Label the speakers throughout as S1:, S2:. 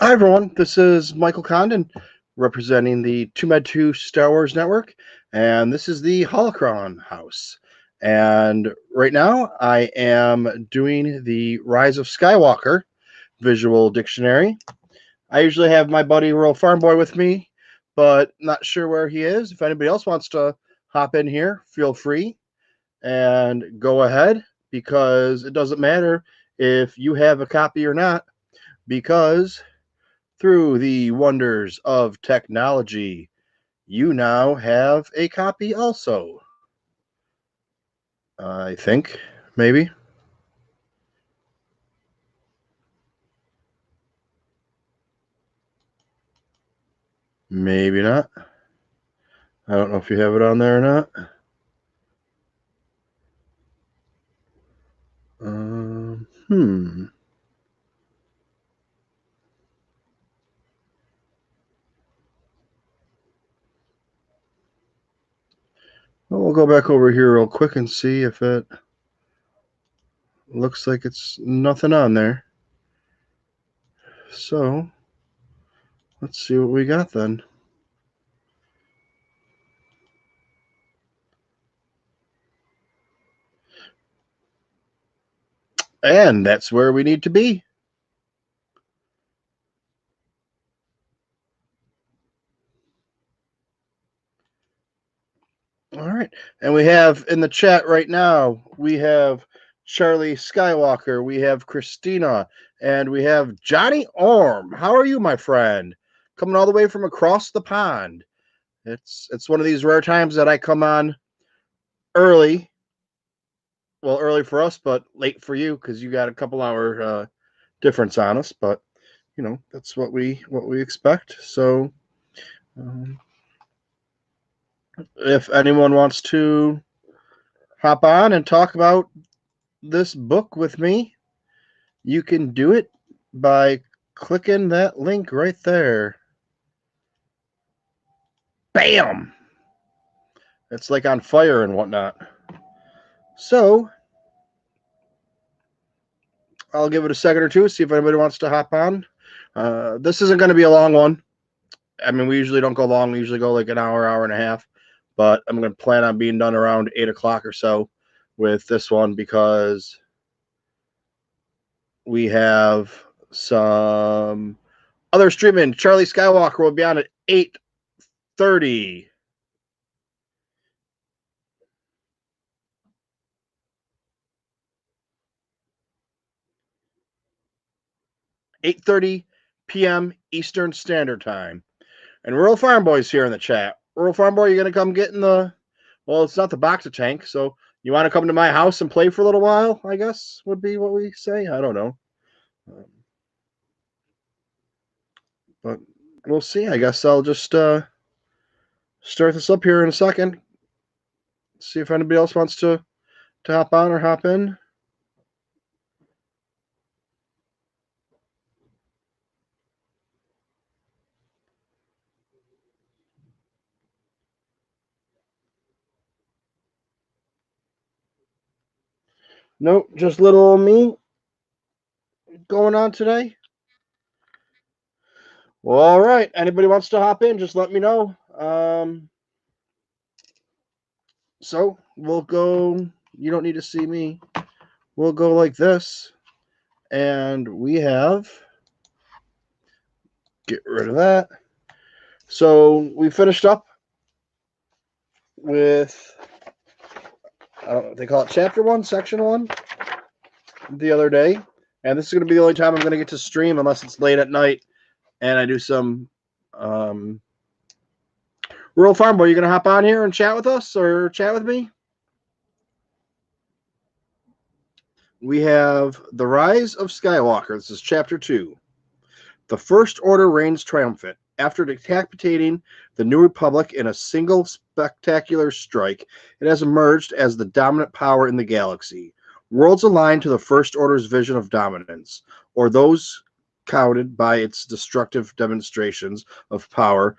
S1: Hi, everyone. This is Michael Condon representing the TooMedToo Star Wars Network, and this is the Holocron House. And right now, I am doing the Rise of Skywalker visual dictionary. I usually have my buddy Rural Farm Boy with me, but not sure where he is. If anybody else wants to hop in here, feel free and go ahead because it doesn't matter if you have a copy or not, because through the wonders of technology, you now have a copy also. I think, maybe. Maybe not. I don't know if you have it on there or not. Hmm. Well, we'll go back over here real quick and see if it looks like it's nothing on there. So, let's see what we got then. And that's where we need to be. All right. And we have in the chat right now, we have Charlie Skywalker, we have Christina, and we have Johnny Orm. How are you, my friend? Coming all the way from across the pond. It's one of these rare times that I come on early. Well, early for us, but late for you because you got a couple hour difference on us. But you know that's what we expect. So if anyone wants to hop on and talk about this book with me, you can do it by clicking that link right there. Bam! It's like on fire and whatnot. So I'll give it a second or two, see if anybody wants to hop on. This isn't going to be a long one. I mean, we usually don't go long. We usually go like an hour, hour and a half. But I'm going to plan on being done around 8 o'clock or so with this one because we have some other streaming. Charlie Skywalker will be on at 8:30. 8:30 p.m. Eastern Standard Time. And Rural Farm Boy's here in the chat. Rural Farm Boy, you're going to come get in the, well, it's not the boxer tank, so you want to come to my house and play for a little while, I guess, would be what we say. I don't know. But we'll see. I guess I'll just start this up here in a second. See if anybody else wants to hop on or hop in. Nope, just little old me going on today. Well, all right. Anybody wants to hop in, just let me know. So we'll go. You don't need to see me. We'll go like this. And we have. Get rid of that. So we finished up with. I don't know, they call it Chapter 1, Section 1 the other day. And this is going to be the only time I'm going to get to stream unless it's late at night and I do some Rural Farm Boy, you going to hop on here and chat with us or chat with me? We have The Rise of Skywalker. This is Chapter 2. The First Order reigns triumphant. After decapitating the New Republic in a single spectacular strike, it has emerged as the dominant power in the galaxy. Worlds aligned to the First Order's vision of dominance, or those cowed by its destructive demonstrations of power,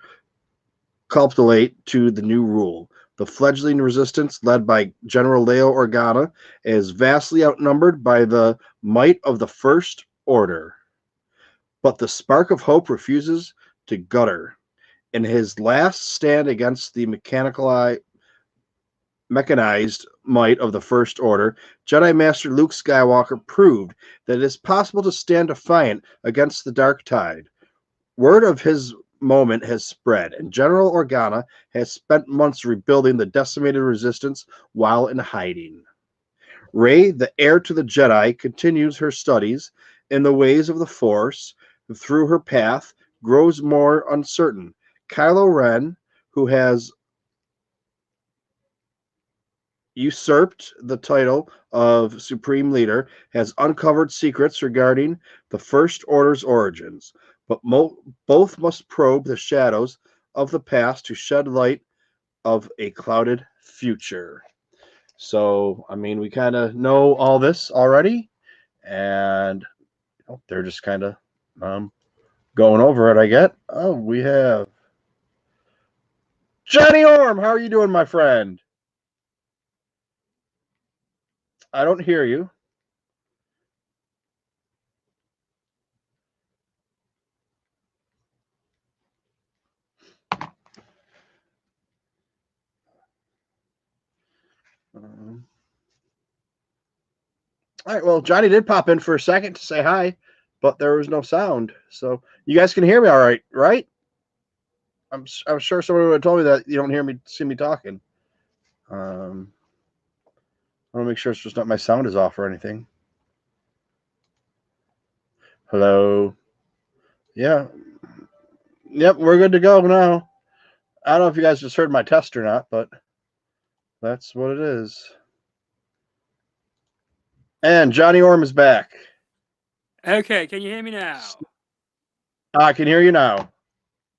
S1: capitulate to the new rule. The fledgling resistance, led by General Leo Organa, is vastly outnumbered by the might of the First Order. but the spark of hope refuses to gutter. In his last stand against the mechanized might of the First Order, Jedi Master Luke Skywalker proved that it is possible to stand defiant against the dark tide. Word of his moment has spread, and General Organa has spent months rebuilding the decimated resistance while in hiding. Rey, the heir to the Jedi, continues her studies in the ways of the Force. Through her path, grows more uncertain. Kylo Ren, who has usurped the title of Supreme Leader, has uncovered secrets regarding the First Order's origins, but both must probe the shadows of the past to shed light of a clouded future. So, I mean, we kind of know all this already, and they're just kind of going over it, I get. Oh, we have Johnny Orm. How are you doing, my friend? I don't hear you. All right, well, Johnny did pop in for a second to say hi, but there was no sound. So you guys can hear me all right, right? I'm sure somebody would have told me that you don't see me talking. I want to make sure it's just not my sound is off or anything. Hello. Yeah. Yep, we're good to go now. I don't know if you guys just heard my test or not, but that's what it is. And Johnny Orm is back.
S2: Okay, can you hear me now?
S1: I can hear you now.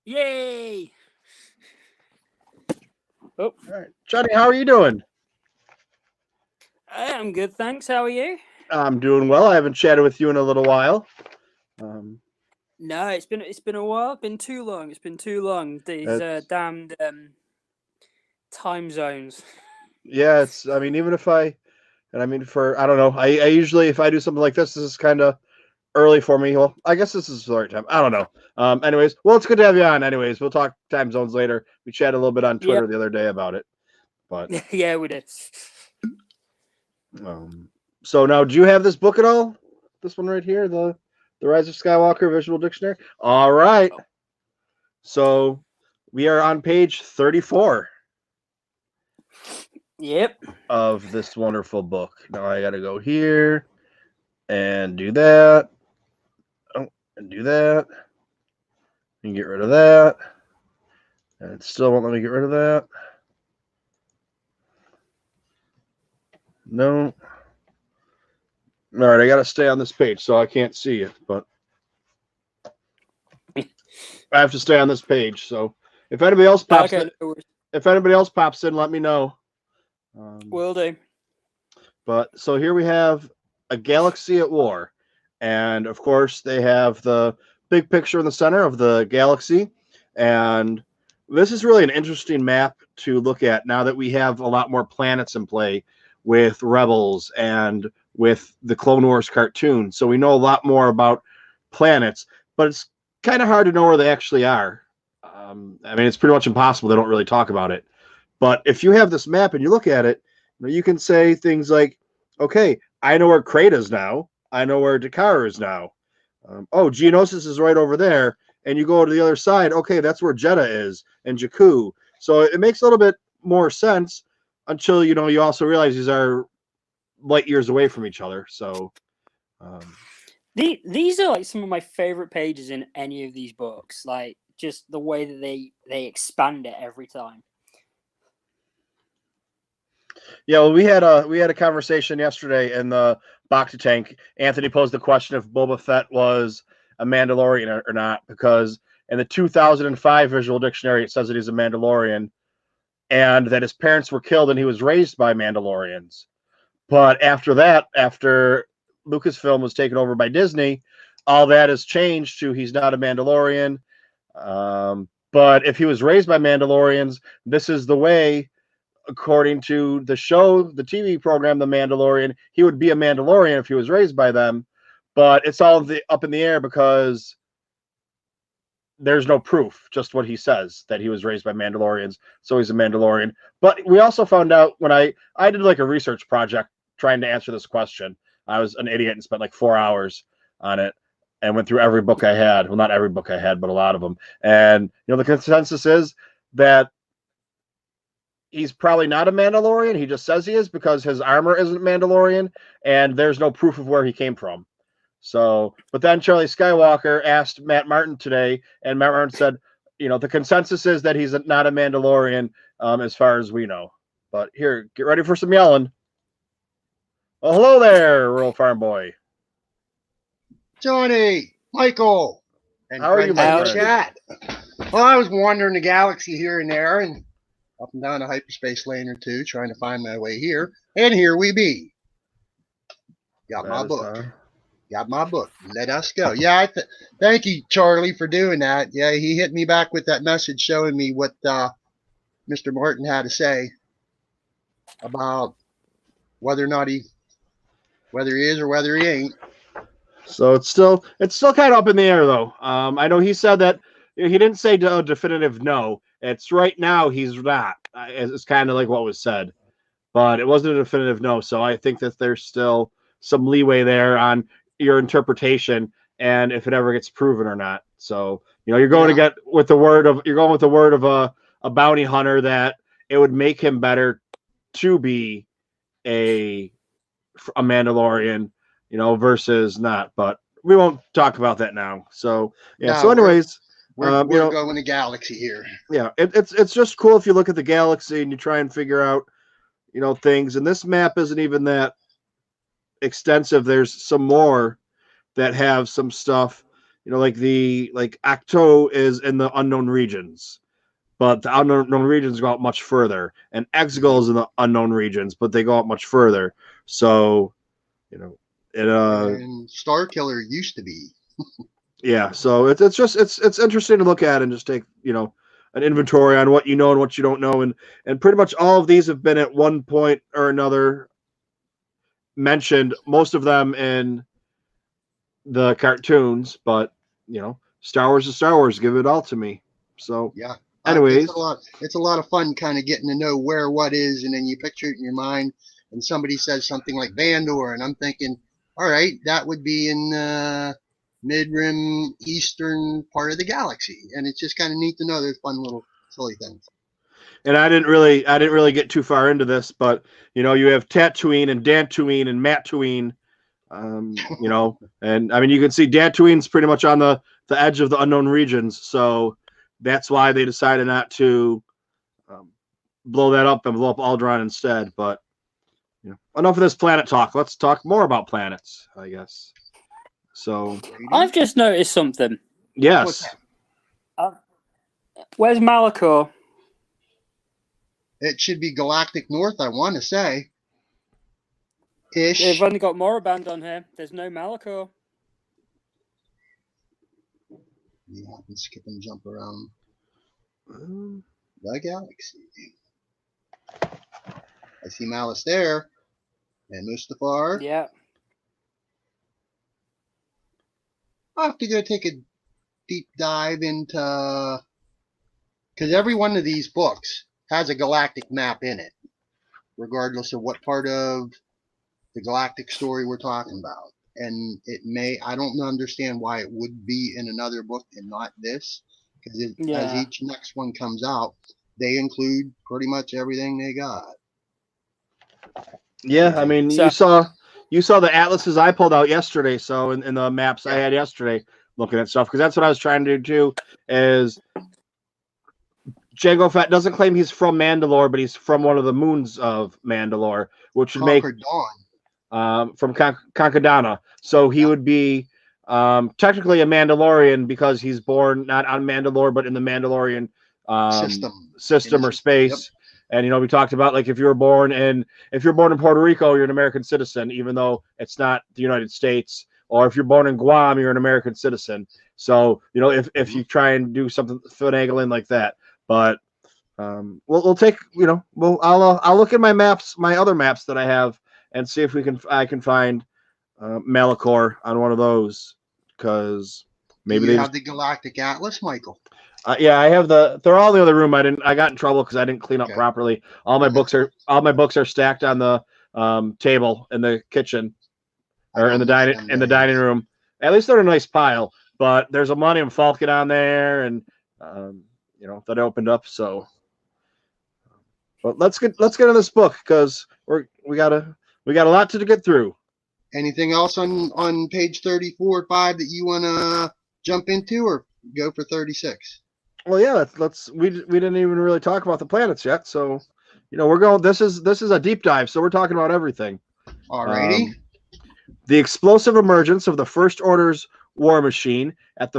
S2: Yay! Oh.
S1: All right. Johnny, how are you doing?
S2: I'm good, thanks. How are you?
S1: I'm doing well. I haven't chatted with you in a little while.
S2: No, it's been a while. It's been too long. It's been too long. These damned time zones.
S1: Yeah, I mean, even if I don't know. I usually, if I do something like this is kind of early for me. Well, I guess this is the right time. I don't know. Anyways, well, it's good to have you on. Anyways, we'll talk time zones later. We chatted a little bit on Twitter the other day about it. But
S2: yeah, we did.
S1: So now, do you have this book at all? This one right here, the Rise of Skywalker Visual Dictionary. All right. So we are on page 34.
S2: Yep.
S1: Of this wonderful book. Now I got to go here and do that. Oh, and do that. And get rid of that. And it still won't let me get rid of that. No. All right, I got to stay on this page, so I can't see it, but I have to stay on this page. So if anybody else pops in, let me know.
S2: Will do.
S1: But so here we have a galaxy at war, and of course they have the big picture in the center of the galaxy, and this is really an interesting map to look at now that we have a lot more planets in play with Rebels and with the Clone Wars cartoon. So we know a lot more about planets, but it's kind of hard to know where they actually are. I mean, it's pretty much impossible. They don't really talk about it. But if you have this map and you look at it, you can say things like, okay, I know where Krayt is now. I know where Dakar is now. Geonosis is right over there. And you go to the other side, okay, that's where Jeddah is and Jakku. So it makes a little bit more sense until, you also realize these are light years away from each other. So
S2: these are like some of my favorite pages in any of these books. Like just the way that they expand it every time.
S1: Yeah, well, we had a conversation yesterday in the Bacta Tank. Anthony posed the question if Boba Fett was a Mandalorian or not, because in the 2005 Visual Dictionary it says that he's a Mandalorian, and that his parents were killed and he was raised by Mandalorians. But after that, after Lucasfilm was taken over by Disney, all that has changed to he's not a Mandalorian. But if he was raised by Mandalorians, this is the way. According to the show, the TV program, The Mandalorian, he would be a Mandalorian if he was raised by them. But it's all up in the air because there's no proof, just what he says, that he was raised by Mandalorians, so he's a Mandalorian. But we also found out when I did like a research project trying to answer this question. I was an idiot and spent like 4 hours on it and went through every book I had. Well, not every book I had, but a lot of them. And the consensus is that he's probably not a Mandalorian. He just says he is because his armor isn't Mandalorian, and there's no proof of where he came from. So, but then Charlie Skywalker asked Matt Martin today, and Matt Martin said, the consensus is that he's not a Mandalorian, as far as we know. But here, get ready for some yelling. Well, hello there, rural farm boy.
S3: Johnny, Michael, and
S1: how are you, my
S3: chat? Well, I was wandering the galaxy here and there, and up and down a hyperspace lane or two, trying to find my way here. And here we be. Got my book. Got my book. Let us go. Yeah, thank you, Charlie, for doing that. Yeah, he hit me back with that message showing me what Mr. Martin had to say about whether he is or whether he ain't. So
S1: it's still kind of up in the air, though. I know he said that he didn't say a definitive no. It's right now he's not. It's kind of like what was said, but it wasn't a definitive no. So I think that there's still some leeway there on your interpretation and if it ever gets proven or not. So you're going to get with the word of a bounty hunter that it would make him better to be a Mandalorian, versus not. But we won't talk about that now. So yeah. So anyways,
S3: we're going to galaxy here.
S1: Yeah, it's just cool if you look at the galaxy and you try and figure out things. And this map isn't even that extensive. There's some more that have some stuff, like Acto is in the unknown regions, but the unknown regions go out much further, and Exegol is in the unknown regions, but they go out much further. So
S3: and Star Killer used to be.
S1: Yeah, so it's interesting to look at and just take an inventory on what you know and what you don't know, and pretty much all of these have been at one point or another mentioned, most of them in the cartoons, but Star Wars is Star Wars. Give it all to me. So
S3: yeah.
S1: Anyways,
S3: it's a lot of fun, kind of getting to know where what is, and then you picture it in your mind, and somebody says something like Vandor, and I'm thinking, all right, that would be in mid-rim eastern part of the galaxy, and it's just kind of neat to know there's fun little silly things.
S1: And I didn't really get too far into this, but you have Tatooine and Dantooine and Matooine, and I mean you can see Dantooine's pretty much on the edge of the unknown regions, so that's why they decided not to blow that up and blow up Alderaan instead. But enough of this planet talk. Let's talk more about planets, I guess. So
S2: I've just noticed something.
S1: Yes.
S2: Where's Malachor?
S3: It should be Galactic North, I want to say. Ish.
S2: They've only got Moraband on here. There's no Malachor.
S3: Yeah, I can skip and jump around the galaxy. I see Malice there. And Mustafar.
S2: Yeah.
S3: I'll have to go take a deep dive into... Because every one of these books has a galactic map in it, regardless of what part of the galactic story we're talking about. And I don't understand why it would be in another book and not this, because as each next one comes out, they include pretty much everything they got.
S1: Yeah, I mean, you saw the atlases I pulled out yesterday, so in the maps I had yesterday looking at stuff, because that's what I was trying to do too, is Jango Fett doesn't claim he's from Mandalore, but he's from one of the moons of Mandalore, which would make from Konkadana. So he would be technically a Mandalorian because he's born not on Mandalore, but in the Mandalorian system or space. Yep. And we talked about if you're born in Puerto Rico, you're an American citizen, even though it's not the United States. Or if you're born in Guam, you're an American citizen. So if you try and do something finagling like that. But we'll take I'll look at my maps, my other maps that I have, and see if I can find Malachor on one of those, because Maybe
S3: you
S1: they
S3: have the Galactic Atlas, Michael.
S1: Yeah, I have they're all in the other room. I got in trouble because I didn't clean up properly. All my books are stacked on the table in the kitchen or in the dining room. At least they're in a nice pile. But there's a Millennium Falcon on there, and that opened up. So, but let's get into this book because we got a lot to get through.
S3: Anything else on page 34 or 5 that you want to jump into, or go for 36?
S1: Well, yeah, we didn't even really talk about the planets yet, so we're going. This is a deep dive, so we're talking about everything.
S3: Alrighty.
S1: The explosive emergence of the First Order's war machine at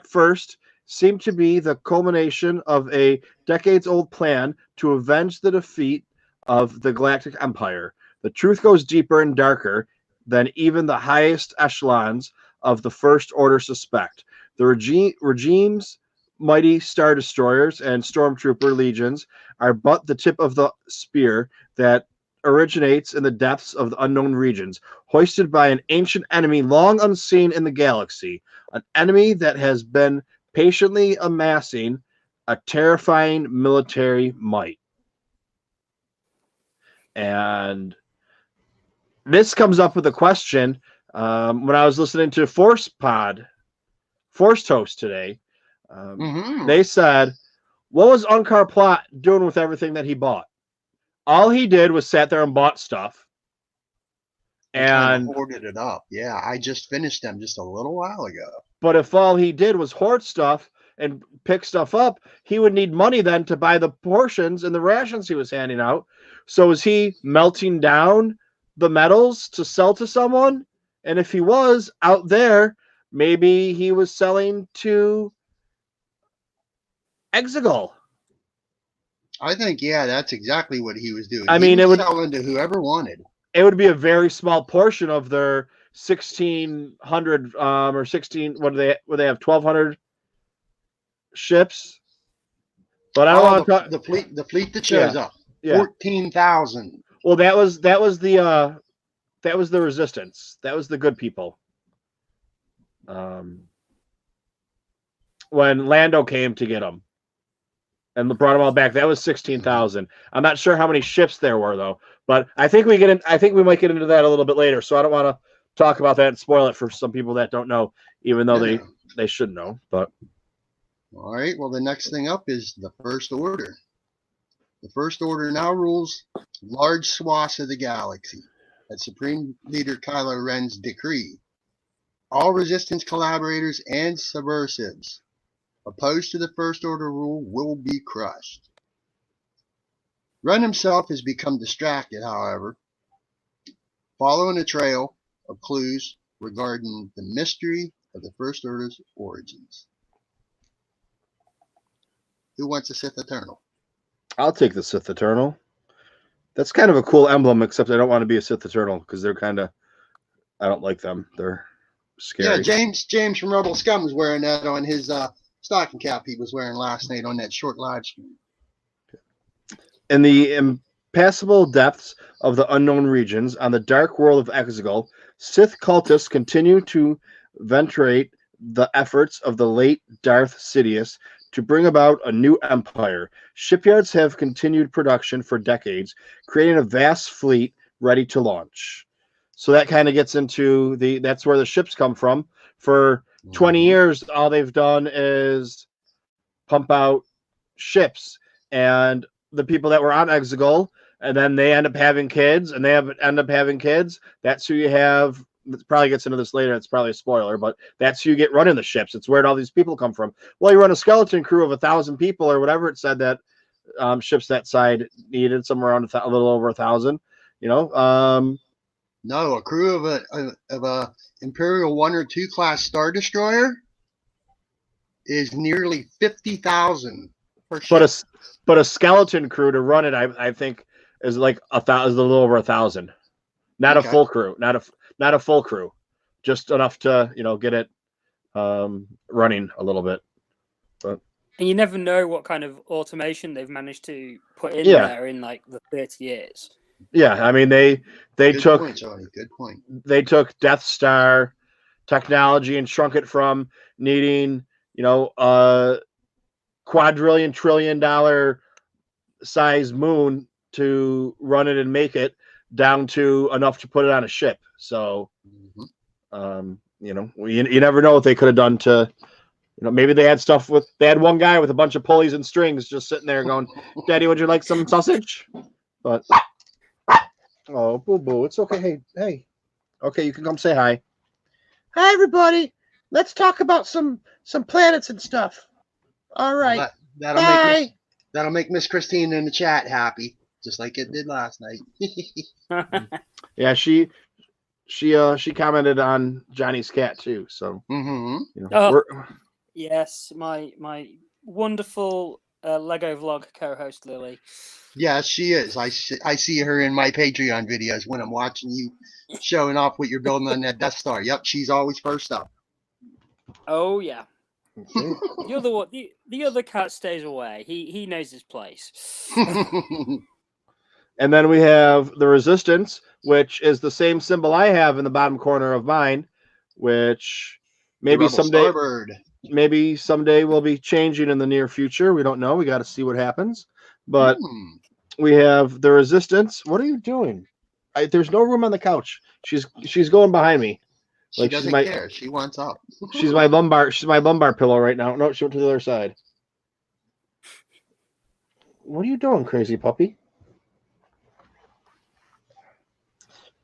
S1: first seemed to be the culmination of a decades-old plan to avenge the defeat of the Galactic Empire. The truth goes deeper and darker than even the highest echelons of the First Order suspect. The regime's mighty Star Destroyers and Stormtrooper legions are but the tip of the spear that originates in the depths of the unknown regions, hoisted by an ancient enemy long unseen in the galaxy, an enemy that has been patiently amassing a terrifying military might. And this comes up with a question when I was listening to Force Toast today. They said, what was Unkar Plot doing with everything that he bought? All he did was sat there and bought stuff. And
S3: hoarded it up. Yeah, I just finished them just a little while ago.
S1: But if all he did was hoard stuff and pick stuff up, he would need money then to buy the portions and the rations he was handing out. So was he melting down the metals to sell to someone? And if he was out there, maybe he was selling to Exegol.
S3: I think, that's exactly what he was doing.
S1: It would
S3: sell into whoever wanted.
S1: It would be a very small portion of their 1,600 or 16. What do they have? 1,200 ships. But I don't want to talk
S3: the fleet that shows up. 14,000.
S1: Well, that was the resistance. That was the good people. When Lando came to get them and brought them all back, that was 16,000. I'm not sure how many ships there were though, but I think we might get into that a little bit later. So I don't want to talk about that and spoil it for some people that don't know, even though they should know. But
S3: all right. Well, the next thing up is the First Order. The First Order now rules large swaths of the galaxy at Supreme Leader Kylo Ren's decree. All resistance collaborators and subversives opposed to the First Order rule will be crushed. Ren himself has become distracted, however, following a trail of clues regarding the mystery of the First Order's origins. Who wants a Sith Eternal?
S1: I'll take the Sith Eternal. That's kind of a cool emblem, except I don't want to be a Sith Eternal because they're I don't like them. They're scary.
S3: Yeah, James from Rebel Scum was wearing that on his stocking cap he was wearing last night on that short live stream.
S1: In the impassable depths of the unknown regions on the dark world of Exegol, Sith cultists continue to ventilate the efforts of the late Darth Sidious to bring about a new empire. Shipyards have continued production for decades, creating a vast fleet ready to launch. So that kind of gets into that's where the ships come from. For 20 years, all they've done is pump out ships, and the people that were on Exegol, and then they end up having kids, and end up having kids. That's who you have. It probably gets into this later. It's probably a spoiler, but that's who you get running the ships. It's where all these people come from. Well, you run a skeleton crew of 1,000 people or whatever it said that ships that side needed, somewhere around a little over 1,000.
S3: No, a crew of a Imperial 1 or 2 class Star Destroyer is nearly 50,000 per ship.
S1: But a skeleton crew to run it, I think, is like a little over 1,000. Not a full crew. Not a full crew. Just enough to get it running a little bit. But
S2: and you never know what kind of automation they've managed to put in there in like the 30 years.
S1: Yeah, I mean they
S3: Good
S1: took
S3: point, Johnny. Good point.
S1: They took Death Star technology and shrunk it from needing, quadrillion trillion dollar size moon to run it and make it down to enough to put it on a ship. So, you never know what they could have done to, maybe they had they had one guy with a bunch of pulleys and strings just sitting there going, Daddy, would you like some sausage? But, oh, boo-boo, it's okay. Hey. Okay, you can come say hi. Hi, everybody. Let's talk about some planets and stuff. All right.
S3: Well, that'll make Miss Christine in the chat happy, just like it did last night.
S1: Yeah, she commented on Johnny's cat too. So
S2: yes, my wonderful Lego vlog co-host Lily.
S3: Yes, she is. I see her in my Patreon videos when I'm watching you showing off what you're building on that Death Star. Yep, she's always first up.
S2: Oh yeah. The other cat stays away. He knows his place.
S1: And then we have the Resistance, which is the same symbol I have in the bottom corner of mine, which maybe someday we'll be changing in the near future. We don't know. We got to see what happens. But we have the Resistance. What are you doing? There's no room on the couch. She's going behind me.
S3: She doesn't care. She wants up.
S1: She's my lumbar pillow right now. No, she went to the other side. What are you doing, crazy puppy?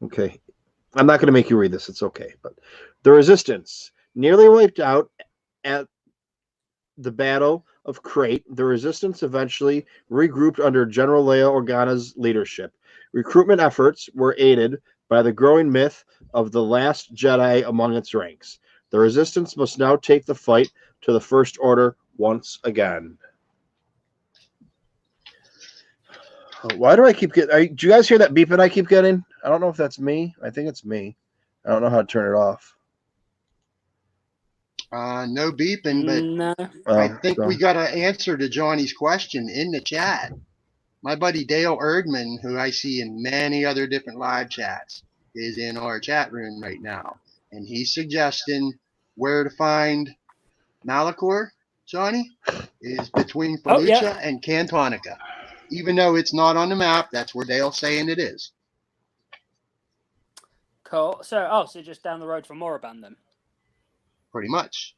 S1: Okay. I'm not going to make you read this. It's okay. But the Resistance nearly wiped out at the Battle of Crate. The Resistance eventually regrouped under General Leia Organa's leadership. Recruitment efforts were aided by the growing myth of the Last Jedi among its ranks. The Resistance must now take the fight to the First Order once again. Why do I keep getting... Do you guys hear that beeping I keep getting? I don't know if that's me. I think it's me. I don't know how to turn it off.
S3: No beeping, but I think we got an answer to Johnny's question in the chat. My buddy Dale Erdman, who I see in many other different live chats, is in our chat room right now. And he's suggesting where to find Malachor, Johnny, is between Felucia and Cantonica. Even though it's not on the map, that's where Dale's saying it is.
S2: Cool. So just down the road from Moraband then?
S3: Pretty much.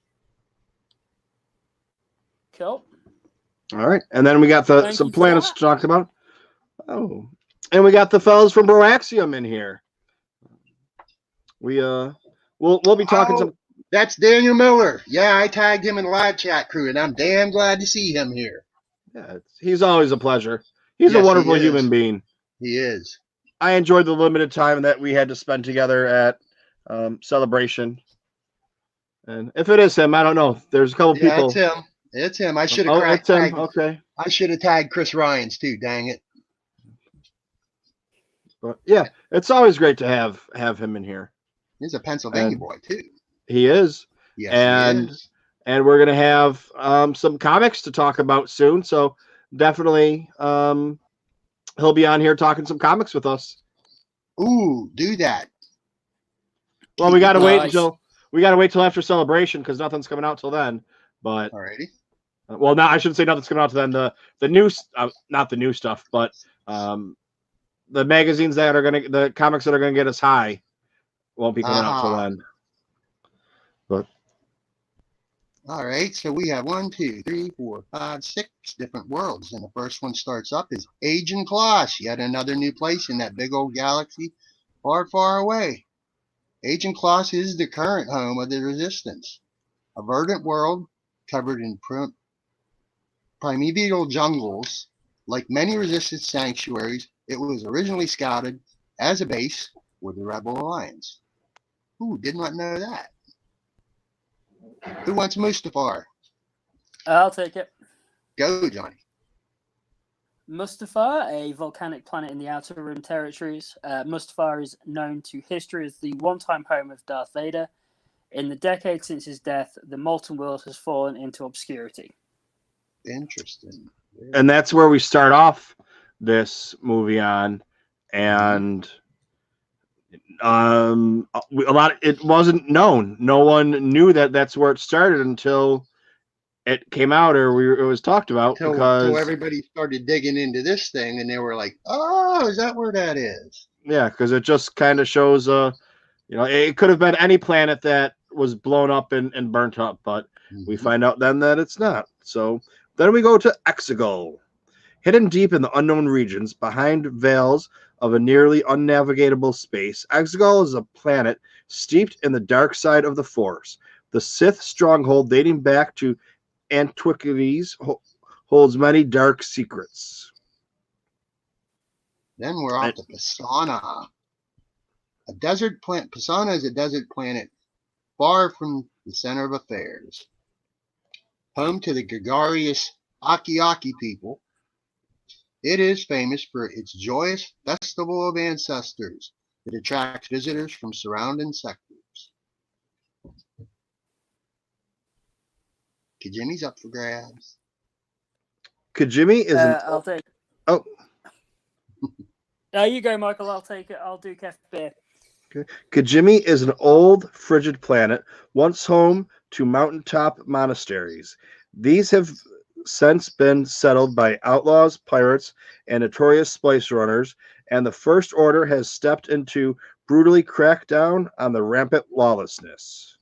S2: Cool.
S1: All right. And then we got some planets to talk about. Oh. And we got the fellas from Broaxium in here. We'll be talking some...
S3: That's Daniel Miller. Yeah, I tagged him in the live chat crew, and I'm damn glad to see him here.
S1: Yeah, he's always a pleasure. He's a wonderful human being.
S3: He is.
S1: I enjoyed the limited time that we had to spend together at Celebration. And if it is him, I don't know. There's a couple people.
S3: It's him. It's him. I should have tagged.
S1: Okay.
S3: I should have tagged Chris Ryans too. Dang it.
S1: But yeah, it's always great to have him in here.
S3: He's a Pennsylvania boy too.
S1: He is.
S3: Yes, he is.
S1: And we're gonna have some comics to talk about soon. So definitely he'll be on here talking some comics with us.
S3: Ooh, do that.
S1: Well, we gotta wait till after Celebration because nothing's coming out till then. But
S3: alrighty.
S1: Well, now I shouldn't say nothing's coming out till then. The new, not the new stuff, but the magazines the comics that are gonna get us high won't be coming out till then. But
S3: all right, so we have 1, 2, 3, 4, 5, 6 different worlds, and the first one starts up is Agent Kloss, yet another new place in that big old galaxy far, far away. Agent Kloss is the current home of the Resistance, a verdant world covered in primeval jungles. Like many Resistance sanctuaries, it was originally scouted as a base for the Rebel Alliance. Ooh, did not know that. Who wants Mustafar?
S2: I'll take it.
S3: Go, Johnny.
S2: Mustafar, a volcanic planet in the Outer Rim territories. Mustafar is known to history as the one-time home of Darth Vader. In the decade since his death, the molten world has fallen into obscurity.
S3: Interesting.
S1: And that's where we start off this movie on. And It wasn't known. No one knew that that's where it started until it came out or it was talked about
S3: Till everybody started digging into this thing, and they were like, "Oh, is that where that is?"
S1: Yeah, because it just kind of shows, it could have been any planet that was blown up and burnt up, but we find out then that it's not. So then we go to Exegol. Hidden deep in the unknown regions, behind veils of a nearly unnavigatable space, Exegol is a planet steeped in the dark side of the Force. The Sith stronghold dating back to antiquities holds many dark secrets.
S3: Then we're off to Pisana. A desert planet. Pisana is a desert planet far from the center of affairs. Home to the gregarious Aki people, it is famous for its joyous festival of ancestors that attracts visitors from surrounding sectors. Kijimi's up for grabs.
S1: Kijimi is
S2: I'll take.
S1: Oh.
S2: No, you go, Michael. I'll take it. I'll do Kef Beer.
S1: Okay. Kijimi is an old, frigid planet, once home to mountaintop monasteries. These have since been settled by outlaws, pirates, and notorious spice runners, and the First Order has stepped in to brutally crack down on the rampant lawlessness.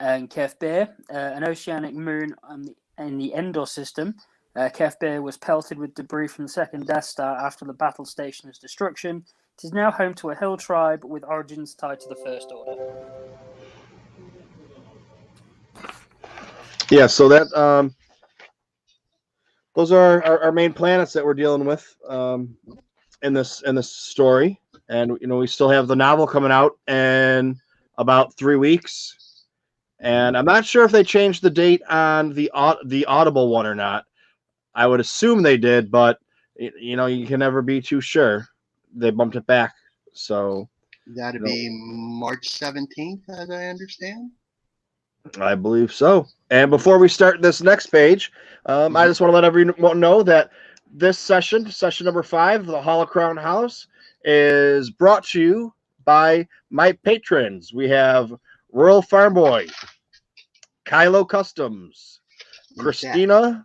S2: And Kef Beer, an oceanic moon in the Endor system. Kef Beer was pelted with debris from the second Death Star after the battle station's destruction. It is now home to a hill tribe with origins tied to the First Order.
S1: Yeah, so that those are our main planets that we're dealing with in this story, and we still have the novel coming out in about 3 weeks, and I'm not sure if they changed the date on the Audible one or not. I would assume they did, but you can never be too sure. They bumped it back, so
S3: that'd be March 17th, as I understand.
S1: I believe so. And before we start this next page, I just want to let everyone know that this session number 5 of the Holocron House, is brought to you by my patrons. We have Rural Farm Boy, Kylo Customs, Christina.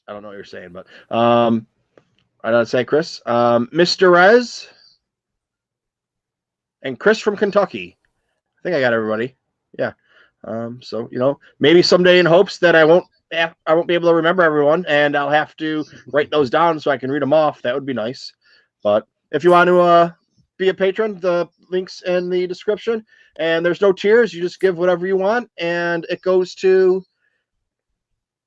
S1: I don't know what you're saying, but I don't say Chris, Mr. Rez, and Chris from Kentucky. I think I got everybody. Yeah. So maybe someday, in hopes that I won't be able to remember everyone, and I'll have to write those down so I can read them off. That would be nice. But if you want to be a patron, the link's in the description, and there's no tiers. You just give whatever you want, and it goes to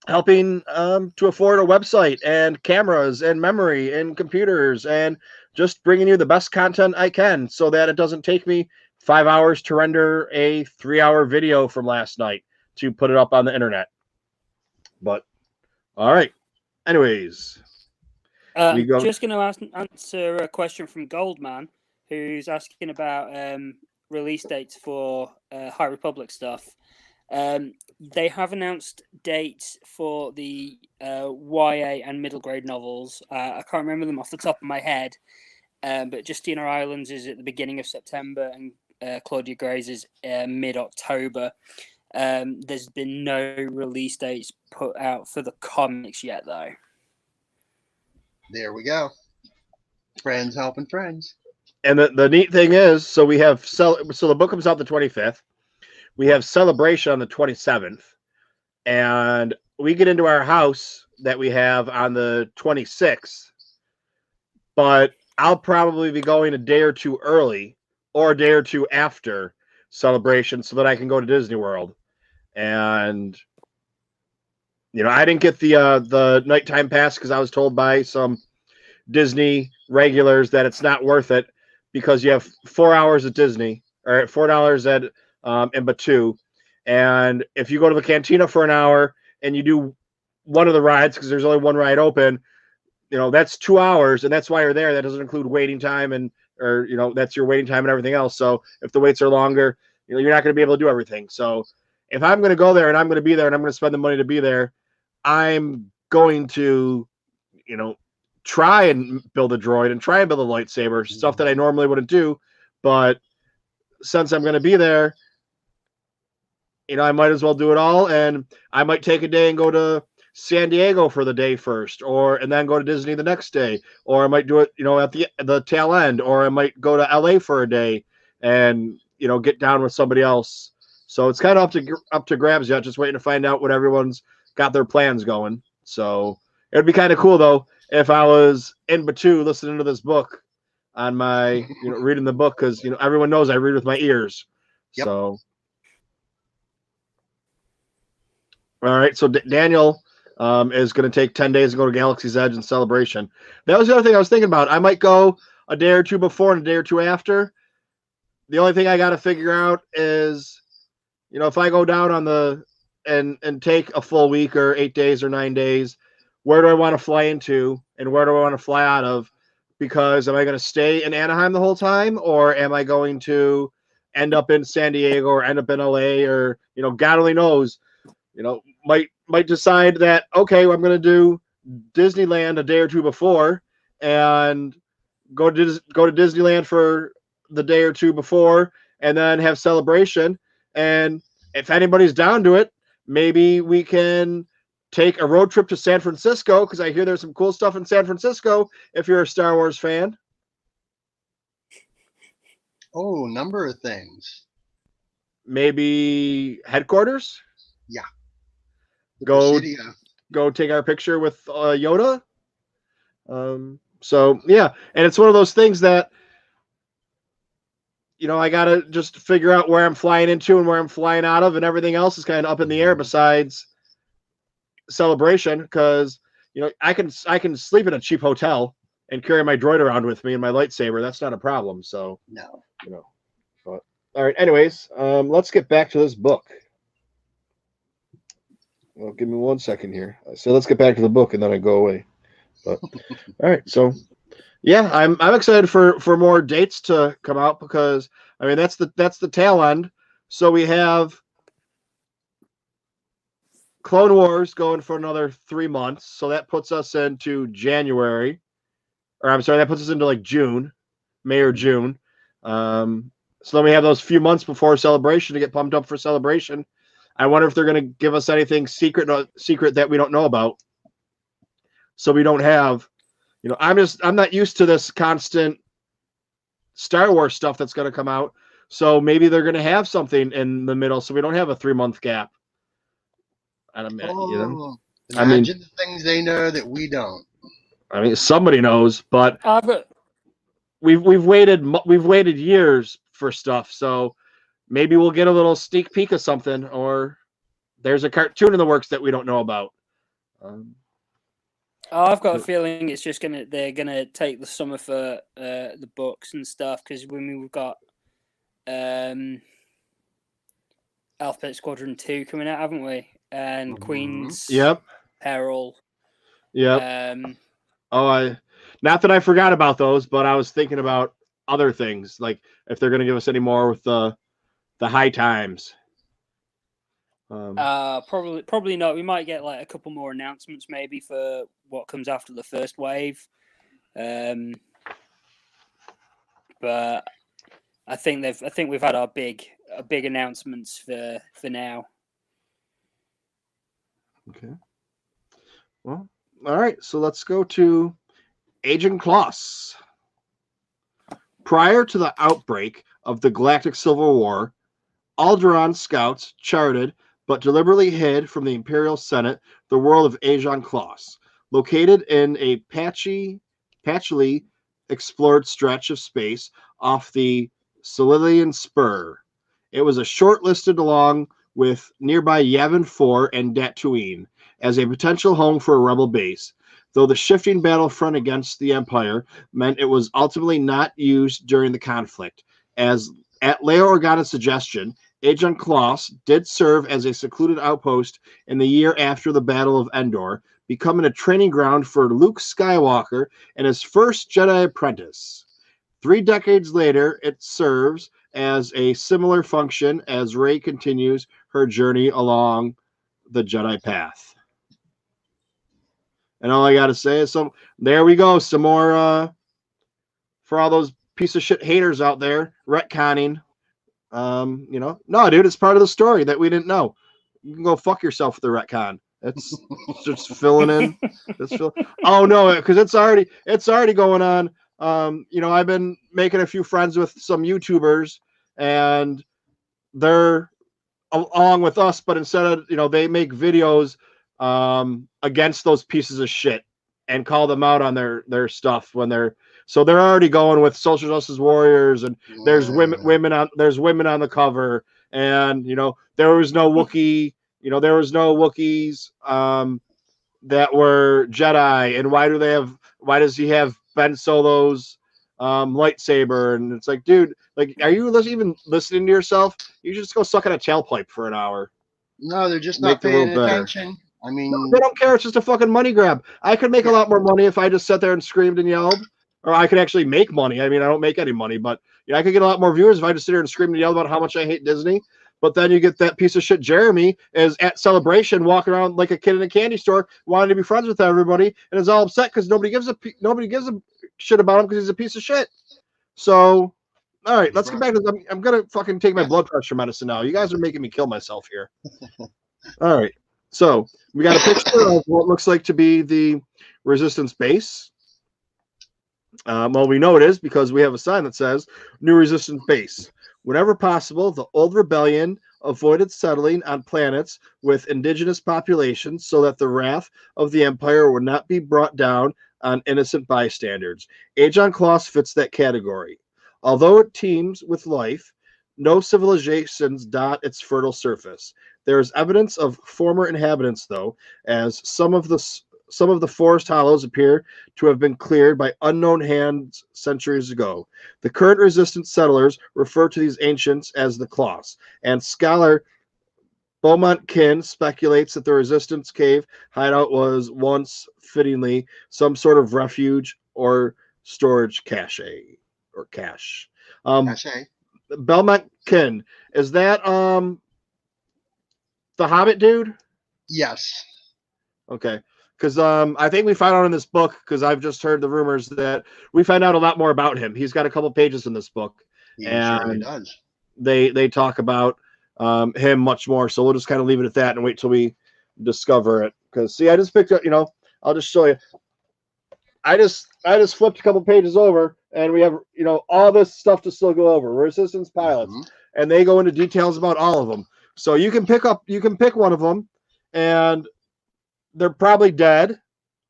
S1: helping to afford a website and cameras and memory and computers, and just bringing you the best content I can, so that it doesn't take me 5 hours to render a 3-hour video from last night to put it up on the internet. But all right, anyways,
S2: just going to answer a question from Goldman, who's asking about release dates for High Republic stuff. They have announced dates for the YA and middle grade novels. I can't remember them off the top of my head, but Justina Islands is at the beginning of September, and Claudia Gray's is mid-October. There's been no release dates put out for the comics yet, though.
S3: There we go. Friends helping friends.
S1: And the neat thing is, so we have so the book comes out the 25th. We have Celebration on the 27th, and we get into our house that we have on the 26th. But I'll probably be going a day or two early, or a day or two after Celebration, so that I can go to Disney World. And I didn't get the nighttime pass because I was told by some Disney regulars that it's not worth it, because you have 4 hours at Disney, or $4 at in Batuu, and if you go to the cantina for an hour and you do one of the rides, because there's only one ride open, that's 2 hours, and that's why you're there. That doesn't include waiting time, or that's your waiting time and everything else. So if the waits are longer, you're not going to be able to do everything. So if I'm going to go there and I'm going to be there and I'm going to spend the money to be there, I'm going to try and build a droid and try and build a lightsaber, stuff that I normally wouldn't do. But since I'm going to be there, I might as well do it all. And I might take a day and go to San Diego for the day first, and then go to Disney the next day, or I might do it, at the tail end, or I might go to LA for a day and, get down with somebody else. So it's kind of up to grabs yet, just waiting to find out what everyone's got their plans going. So it would be kind of cool though if I was in Batuu listening to this book on my, reading the book, because everyone knows I read with my ears. Yep. So all right, so Daniel is going to take 10 days to go to Galaxy's Edge and Celebration. That was the other thing I was thinking about. I might go a day or two before and a day or two after. The only thing I got to figure out is, if I go down on and take a full week or 8 days or 9 days, where do I want to fly into and where do I want to fly out of? Because am I going to stay in Anaheim the whole time, or am I going to end up in San Diego or end up in LA, or, God only knows, might decide that, okay, I'm going to do Disneyland a day or two before and go to Disneyland for the day or two before and then have Celebration. And if anybody's down to it, maybe we can take a road trip to San Francisco, because I hear there's some cool stuff in San Francisco if you're a Star Wars fan.
S3: Oh, number of things.
S1: Maybe headquarters?
S3: Yeah.
S1: Go take our picture with Yoda. So yeah, and it's one of those things that I gotta just figure out where I'm flying into and where I'm flying out of, and everything else is kind of up in the air besides Celebration, because I can sleep in a cheap hotel and carry my droid around with me and my lightsaber. That's not a problem. So
S3: no,
S1: but all right. Anyways, let's get back to this book. Well, give me 1 second here. So let's get back to the book, and then I go away. But all right, so yeah, I'm excited for more dates to come out, because I mean that's the tail end. So we have Clone Wars going for another 3 months, so that puts us into January, or I'm sorry, that puts us into like June, May or June. So then we have those few months before Celebration to get pumped up for Celebration. I wonder if they're going to give us anything secret that we don't know about. So we don't have, I'm not used to this constant Star Wars stuff that's going to come out. So maybe they're going to have something in the middle, so we don't have a 3-month gap.
S3: Imagine the things they know that we don't.
S1: I mean, somebody knows, but we've waited years for stuff, so maybe we'll get a little sneak peek of something, or there's a cartoon in the works that we don't know about.
S2: I've got a feeling it's just they're gonna take the summer for the books and stuff, because we've got Alphabet Squadron 2 coming out, haven't we? And Queen's Peril.
S1: Yep. Not that I forgot about those, but I was thinking about other things, like if they're gonna give us any more with the High Times.
S2: Probably not. We might get like a couple more announcements maybe for what comes after the first wave. But I think we've had our big announcements for now.
S1: Okay. Well, all right. So let's go to Agent Kloss. Prior to the outbreak of the Galactic Civil War, Alderaan scouts charted but deliberately hid from the Imperial Senate the world of Agent Kloss, located in a patchily explored stretch of space off the Silurian Spur. It was shortlisted along with nearby Yavin 4 and Tatooine as a potential home for a rebel base, though the shifting battlefront against the Empire meant it was ultimately not used during the conflict. As at Leia Organa's suggestion, Agent Kloss did serve as a secluded outpost in the year after the Battle of Endor, becoming a training ground for Luke Skywalker and his first Jedi apprentice. 3 decades later, it serves as a similar function as Rey continues her journey along the Jedi path. And all I got to say is, so there we go. Some more for all those piece of shit haters out there retconning. No, dude, it's part of the story that we didn't know. You can go fuck yourself with the retcon. It's just filling in. Oh no, because it's already going on. I've been making a few friends with some YouTubers, and they're along with us, but instead of they make videos against those pieces of shit and call them out on their stuff when they're already going with social justice warriors, and there's women on the cover, and there was no Wookiee, there was no Wookiees that were Jedi, and why does he have Ben Solo's lightsaber? And it's like, dude, like, are you even listening to yourself? You just go suck on a tailpipe for an hour.
S3: No, they're just not paying attention. I mean,
S1: no, they don't care. It's just a fucking money grab. I could make a lot more money if I just sat there and screamed and yelled, or I could actually make money. I mean, I don't make any money, but I could get a lot more viewers if I just sit here and scream and yell about how much I hate Disney. But then you get that piece of shit Jeremy is at Celebration walking around like a kid in a candy store, wanting to be friends with everybody, and is all upset because nobody gives a shit about him because he's a piece of shit. So, all right, let's get back to. I'm gonna fucking take my blood pressure medicine now. You guys are making me kill myself here. All right, so we got a picture of what looks like to be the Resistance base. Well, we know it is because we have a sign that says "New Resistance Base." Whenever possible, the old rebellion avoided settling on planets with indigenous populations so that the wrath of the Empire would not be brought down on innocent bystanders. Aegon Kloss fits that category. Although it teems with life, no civilizations dot its fertile surface. There is evidence of former inhabitants, though, as some of the forest hollows appear to have been cleared by unknown hands centuries ago. The current resistance settlers refer to these ancients as the Kloss, and scholar Beaumont Kin speculates that the resistance cave hideout was once, fittingly, some sort of refuge or storage cache. Belmont Kin, is that the Hobbit dude?
S3: Yes.
S1: Okay. Because I think we found out in this book, because I've just heard the rumors that we find out a lot more about him. He's got a couple pages in this book.
S3: He does.
S1: They talk about him much more. So we'll just kind of leave it at that and wait till we discover it. Because, see, I just picked up, I'll just show you. I just flipped a couple pages over, and we have, all this stuff to still go over. Resistance pilots. Mm-hmm. And they go into details about all of them. So you can pick one of them, and they're probably dead.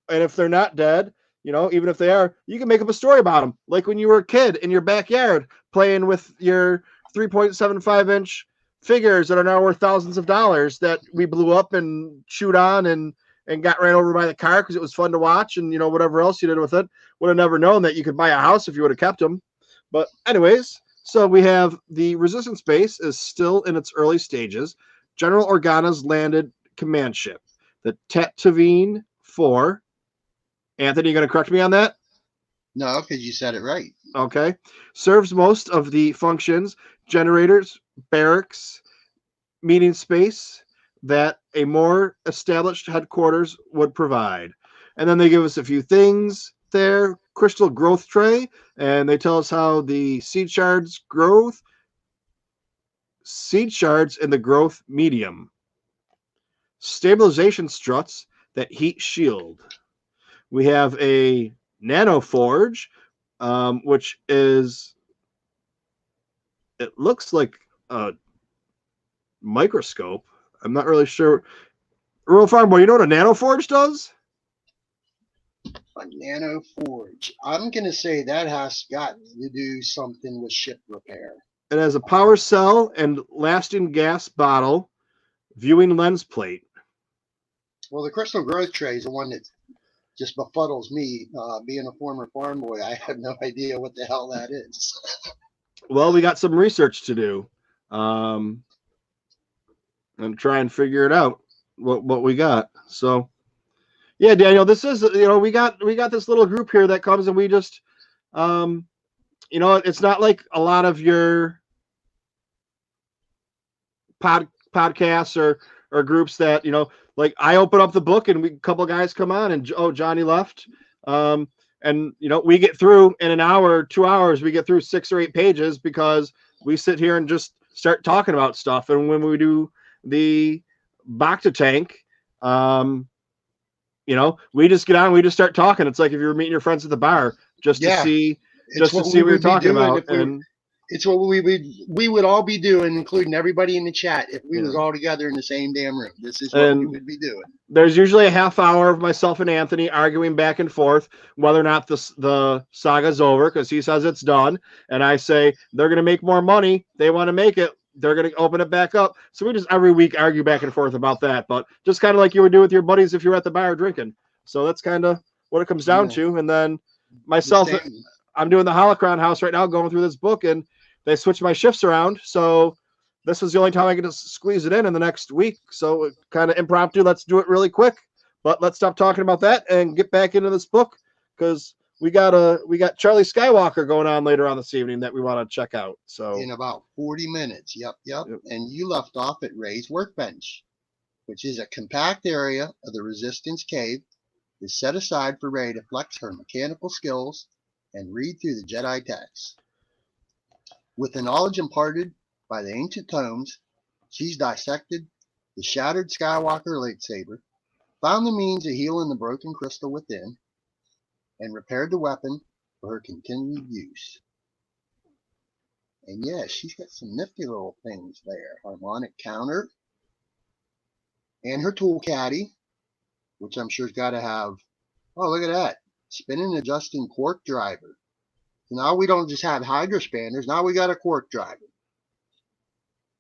S1: And if they're not dead, even if they are, you can make up a story about them. Like when you were a kid in your backyard playing with your 3.75-inch figures that are now worth thousands of dollars that we blew up and chewed on and got ran over by the car because it was fun to watch, and whatever else you did with it. Would have never known that you could buy a house if you would have kept them. But anyways, so we have the Resistance base is still in its early stages. General Organa's landed command ship, the Tatooine 4. Anthony, you going to correct me on that?
S3: No, because you said it right.
S1: Okay. Serves most of the functions, generators, barracks, meeting space that a more established headquarters would provide. And then they give us a few things there. Crystal growth tray, and they tell us how the seed shards in the growth medium. Stabilization struts that heat shield. We have a nano forge, which is, it looks like a microscope. I'm not really sure. Rural Farm Boy, you know what a nano forge does?
S3: A nano forge. I'm going to say that has got to do something with ship repair.
S1: It has a power cell and lasting gas bottle, viewing lens plate.
S3: Well, the crystal growth tray is the one that just befuddles me. Being a former farm boy, I have no idea what the hell that is.
S1: Well, we got some research to do, and try and figure it out what we got. So, yeah, Daniel, this is we got this little group here that comes and we just it's not like a lot of your podcasts are groups that, you know, like I open up the book and a couple of guys come on and, oh, Johnny left. And, you know, we get through in an hour, 2 hours, we get through 6 or 8 pages because we sit here and just start talking about stuff. And when we do the Bacta tank, you know, we just get on, we just start talking. It's like if you were meeting your friends at the bar just to see what you're talking about. And
S3: it's what we would all be doing, including everybody in the chat, if we was all together in the same damn room. This is what we would be doing.
S1: There's usually a half hour of myself and Anthony arguing back and forth whether or not the saga's over, because he says it's done, and I say they're going to make more money. They want to make it. They're going to open it back up. So we just every week argue back and forth about that, but just kind of like you would do with your buddies if you were at the bar drinking. So that's kind of what it comes down to. And then myself, I'm doing the Holocron house right now, going through this book, and they switched my shifts around. So this was the only time I could squeeze it in the next week. So kind of impromptu. Let's do it really quick, but let's stop talking about that and get back into this book, because we got Charlie Skywalker going on later on this evening that we want to check out. So
S3: in about 40 minutes. Yep. And you left off at Rey's workbench, which is a compact area of the Resistance cave, is set aside for Rey to flex her mechanical skills and read through the Jedi texts. With the knowledge imparted by the ancient tomes, she's dissected the shattered Skywalker lightsaber, found the means of healing the broken crystal within, and repaired the weapon for her continued use. And yeah, she's got some nifty little things there. Harmonic counter, and her tool caddy, which I'm sure's got to have, oh, look at that, spinning adjusting quark driver. So now we don't just have hydro spanners, now we got a quark driver.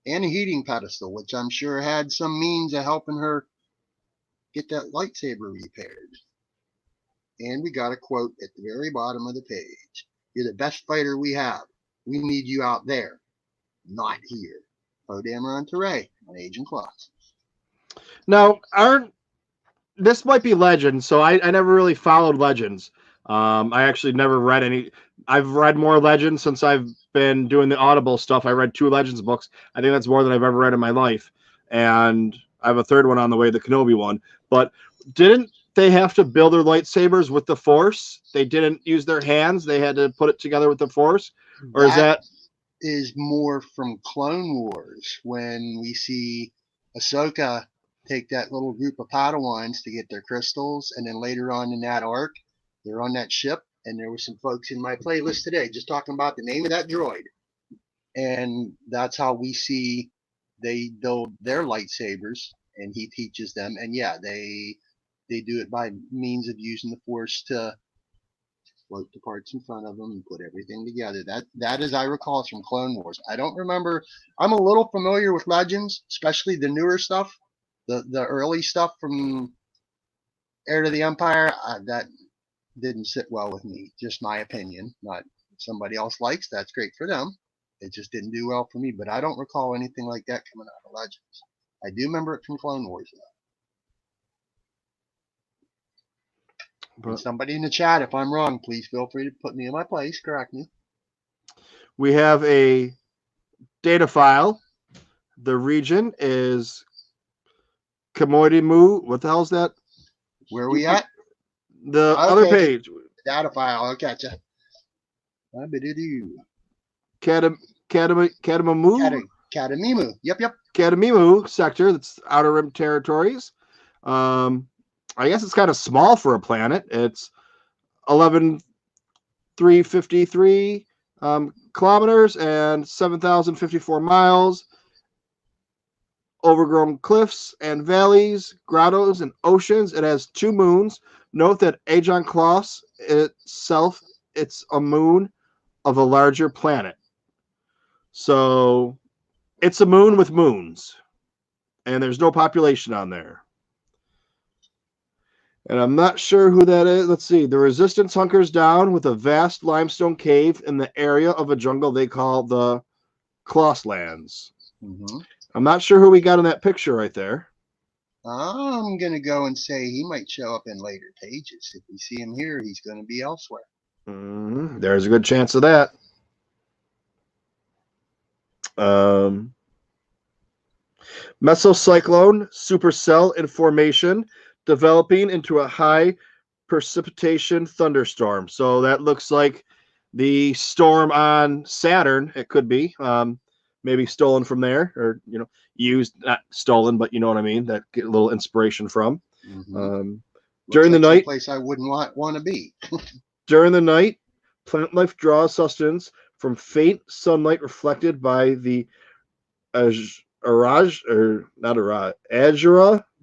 S3: And a heating pedestal, which I'm sure had some means of helping her get that lightsaber repaired. And we got a quote at the very bottom of the page. You're the best fighter we have. We need you out there, not here. Poe Dameron to Rey on Agent Claws.
S1: Now, this might be Legends, so I never really followed Legends. I actually never read any. I've read more Legends since I've been doing the Audible stuff. I read 2 Legends books. I think that's more than I've ever read in my life. And I have a third one on the way, the Kenobi one. But didn't they have to build their lightsabers with the Force? They didn't use their hands. They had to put it together with the Force? Or
S3: that is more from Clone Wars, when we see Ahsoka take that little group of Padawans to get their crystals, and then later on in that arc, they're on that ship, and there were some folks in my playlist today just talking about the name of that droid. And that's how we see they build their lightsabers, and he teaches them. And yeah, they do it by means of using the Force to float the parts in front of them and put everything together. That, as I recall, is from Clone Wars. I don't remember. I'm a little familiar with Legends, especially the newer stuff, the early stuff from Heir to the Empire. That didn't sit well with me. Just my opinion. Not if somebody else likes. That's great for them. It just didn't do well for me. But I don't recall anything like that coming out of Legends. I do remember it from Clone Wars, though. But somebody in the chat, if I'm wrong, please feel free to put me in my place. Correct me.
S1: We have a data file. The region is Kamorimu. What the hell is that?
S3: Where are we at?
S1: The other page.
S3: Data file. I'll catch you. Kadamimu. Yep.
S1: Kadamimu sector. That's Outer Rim territories. I guess it's kind of small for a planet. It's 11,353 kilometers and 7,054 miles. Overgrown cliffs and valleys, grottos and oceans. It has 2 moons. Note that Agent Claws itself, it's a moon of a larger planet. So it's a moon with moons. And there's no population on there. And I'm not sure who that is. Let's see. The Resistance hunkers down with a vast limestone cave in the area of a jungle they call the Klosslands.
S3: Mm-hmm.
S1: I'm not sure who we got in that picture right there.
S3: I'm going to go and say he might show up in later pages. If we see him here, he's going to be elsewhere.
S1: Mm-hmm. There's a good chance of that. Mesocyclone supercell in formation, developing into a high precipitation thunderstorm. So that looks like the storm on Saturn. It could be maybe stolen from there, or used, not stolen, but you know what I mean. That get a little inspiration from. During the night,
S3: place I wouldn't want to be.
S1: During the night, plant life draws sustenance from faint sunlight reflected by the Azura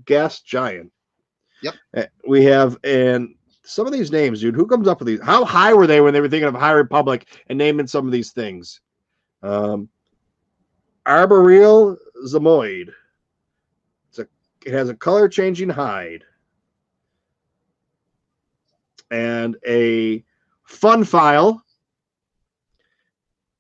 S1: gas giant.
S3: Yep.
S1: We have, and some of these names, dude, who comes up with these? How high were they when they were thinking of High Republic and naming some of these things? Arboreal Zamoid. It has a color-changing hide. And a fun file.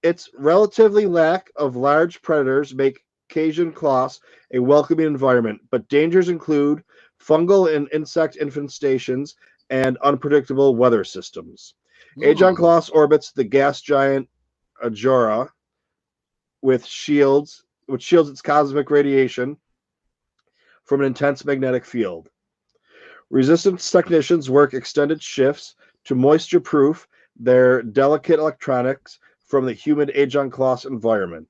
S1: Its relatively lack of large predators make Cajun Kloss a welcoming environment, but dangers include fungal and insect infestations and unpredictable weather systems. Aegon Kloss orbits the gas giant Ajora which shields its cosmic radiation from an intense magnetic field. Resistance technicians work extended shifts to moisture-proof their delicate electronics from the humid Aegon Kloss environment.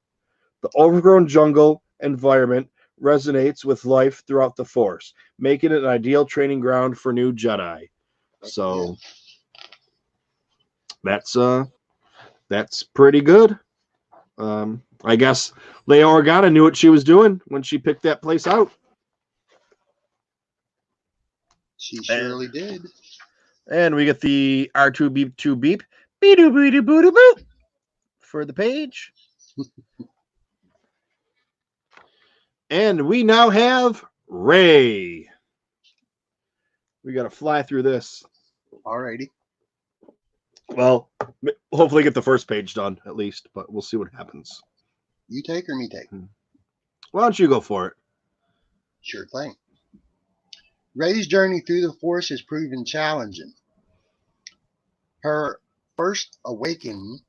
S1: The overgrown jungle environment resonates with life throughout the Force, making it an ideal training ground for new Jedi. So that's pretty good. I guess Leia Organa knew what she was doing when she picked that place out.
S3: She surely did.
S1: And we get the R2 beep 2 beep boop for the page. And we now have Rey. We got to fly through this.
S3: Alrighty.
S1: Well, hopefully get the first page done at least, but we'll see what happens.
S3: You take or me take?
S1: Why don't you go for it?
S3: Sure thing. Rey's journey through the Force has proven challenging. Her first awakening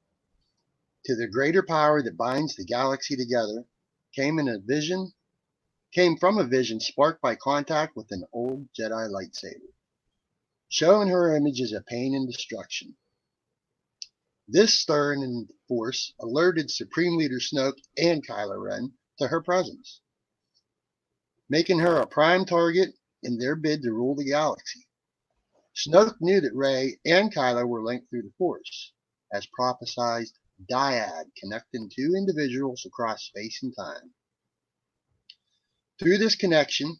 S3: to the greater power that binds the galaxy together came from a vision sparked by contact with an old Jedi lightsaber, showing her images of pain and destruction. This stir in the Force alerted Supreme Leader Snoke and Kylo Ren to her presence, making her a prime target in their bid to rule the galaxy. Snoke knew that Rey and Kylo were linked through the Force, as prophesized dyad connecting two individuals across space and time. Through this connection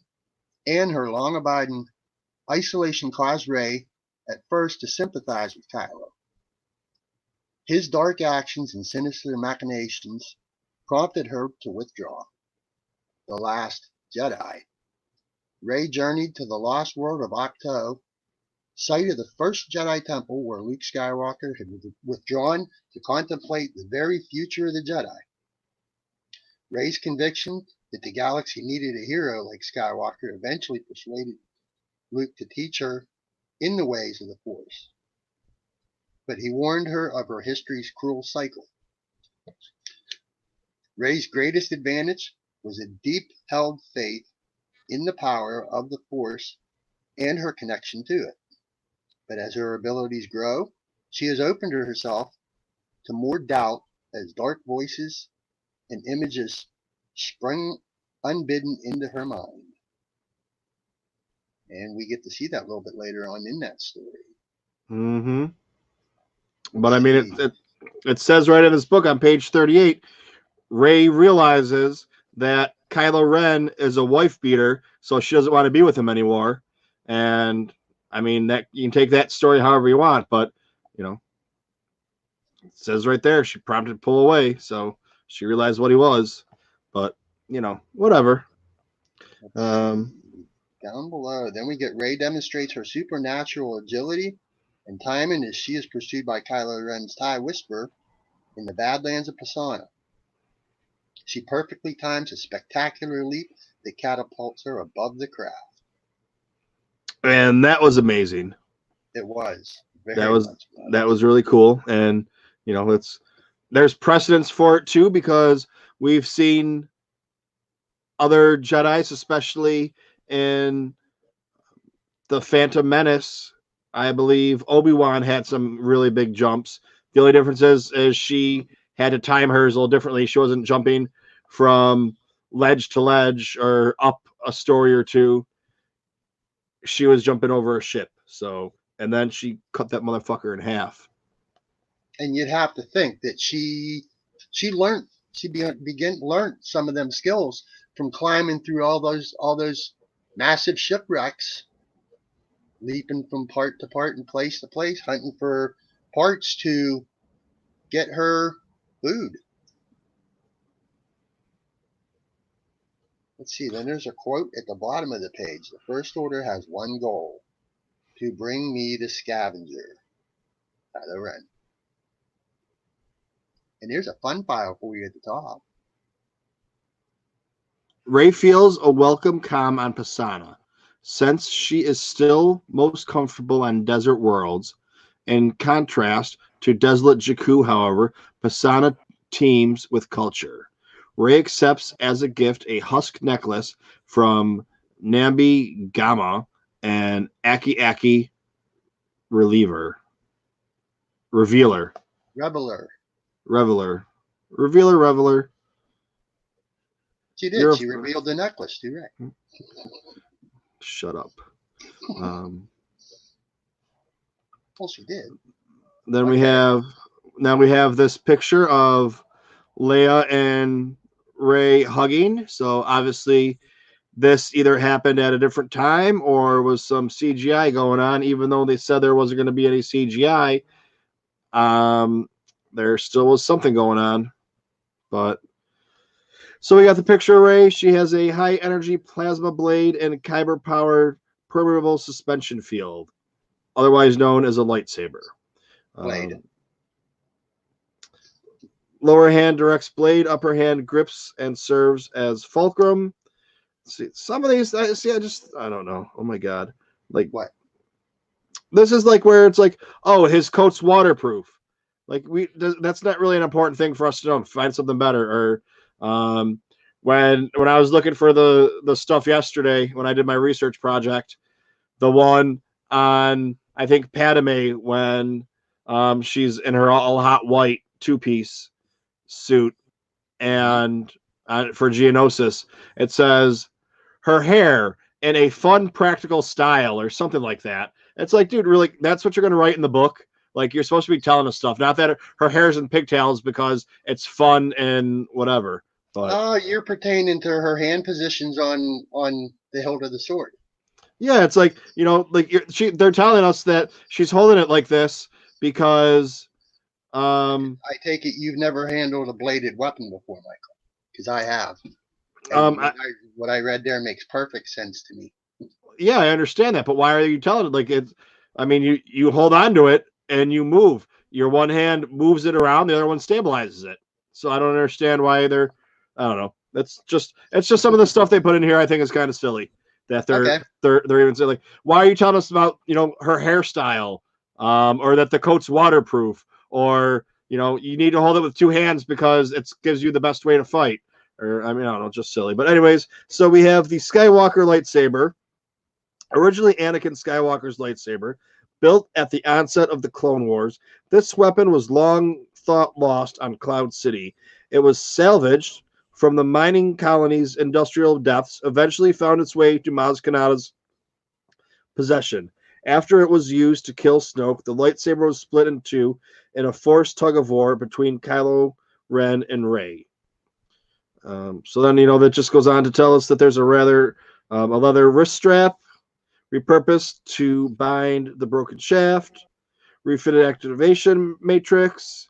S3: and her long-abiding isolation caused Rey at first to sympathize with Kylo. His dark actions and sinister machinations prompted her to withdraw. The Last Jedi. Rey journeyed to the lost world of Ahch-To, site of the first Jedi Temple where Luke Skywalker had withdrawn to contemplate the very future of the Jedi. Rey's conviction that the galaxy needed a hero like Skywalker eventually persuaded Luke to teach her in the ways of the Force. But he warned her of her history's cruel cycle. Rey's greatest advantage was a deep-held faith in the power of the Force and her connection to it. But as her abilities grow, she has opened herself to more doubt as dark voices and images spring unbidden into her mind. And we get to see that a little bit later on in that story.
S1: Mm-hmm. But I mean, it says right in this book on page 38, Rey realizes that Kylo Ren is a wife beater, so she doesn't want to be with him anymore. And I mean, that you can take that story however you want, but it says right there she prompted to pull away, so she realized what he was. But whatever.
S3: Down below, then we get Rey demonstrates her supernatural agility and timing as she is pursued by Kylo Ren's TIE Whisperer in the Badlands of Pasaana. She perfectly times a spectacular leap that catapults her above the craft.
S1: And that was amazing.
S3: It was.
S1: That was really cool. And there's precedence for it too, because we've seen other Jedis, especially in the Phantom Menace, I believe Obi-Wan had some really big jumps. The only difference is she had to time hers a little differently. She wasn't jumping from ledge to ledge or up a story or two. She was jumping over a ship. So, and then she cut that motherfucker in half.
S3: And you'd have to think that she learned learned some of them skills from climbing through all those massive shipwrecks, leaping from part to part and place to place, hunting for parts to get her food. Let's see, then there's a quote at the bottom of the page. The First Order has one goal: to bring me the scavenger. Kylo Ren. And there's a fun file for you at the top.
S1: Rey feels a welcome calm on Pisana, since she is still most comfortable on desert worlds. In contrast to desolate Jakku, however, Pisana teems with culture. Rey accepts as a gift a husk necklace from Nambi Gama and Aki Aki Revealer.
S3: She did. She revealed the necklace too, right?
S1: Shut up.
S3: Well, she did.
S1: Then we have this picture of Leia and Rey hugging. So obviously this either happened at a different time or was some CGI going on, even though they said there wasn't going to be any CGI. There still was something going on. But so we got the picture of Rey. She has a high energy plasma blade and kyber powered programmable suspension field, otherwise known as a lightsaber.
S3: Blade.
S1: Lower hand directs blade, upper hand grips and serves as fulcrum. See, some of these, I don't know. Oh my god. Like,
S3: what?
S1: This is like where it's like, oh, his coat's waterproof. Like, that's not really an important thing for us to know. Find something better. Or when I was looking for the stuff yesterday, when I did my research project, the one on, I think, Padme, when she's in her all hot white two-piece suit, and for Geonosis, it says her hair in a fun, practical style or something like that. It's like, dude, really, that's what you're going to write in the book? Like, you're supposed to be telling us stuff, not that her hair's in pigtails because it's fun and whatever. But
S3: you're pertaining to her hand positions on the hilt of the sword.
S1: Yeah, it's like, like they're telling us that she's holding it like this because
S3: I take it you've never handled a bladed weapon before, Michael, because I have. What I read there makes perfect sense to me.
S1: Yeah, I understand that, but why are you telling it? Like, you hold on to it and you move. Your one hand moves it around, the other one stabilizes it. So I don't understand why I don't know. It's just some of the stuff they put in here I think is kind of silly. That they're even saying, like, why are you telling us about her hairstyle, or that the coat's waterproof, or you need to hold it with two hands because it gives you the best way to fight, or I don't know, just silly. But anyways, so we have the Skywalker lightsaber, originally Anakin Skywalker's lightsaber, built at the onset of the Clone Wars. This weapon was long thought lost on Cloud City. It was salvaged from the mining colony's industrial depths, eventually found its way to Maz Kanata's possession. After it was used to kill Snoke, the lightsaber was split in two in a forced tug-of-war between Kylo Ren and Rey. So then, that just goes on to tell us that there's a leather wrist strap repurposed to bind the broken shaft, refitted activation matrix,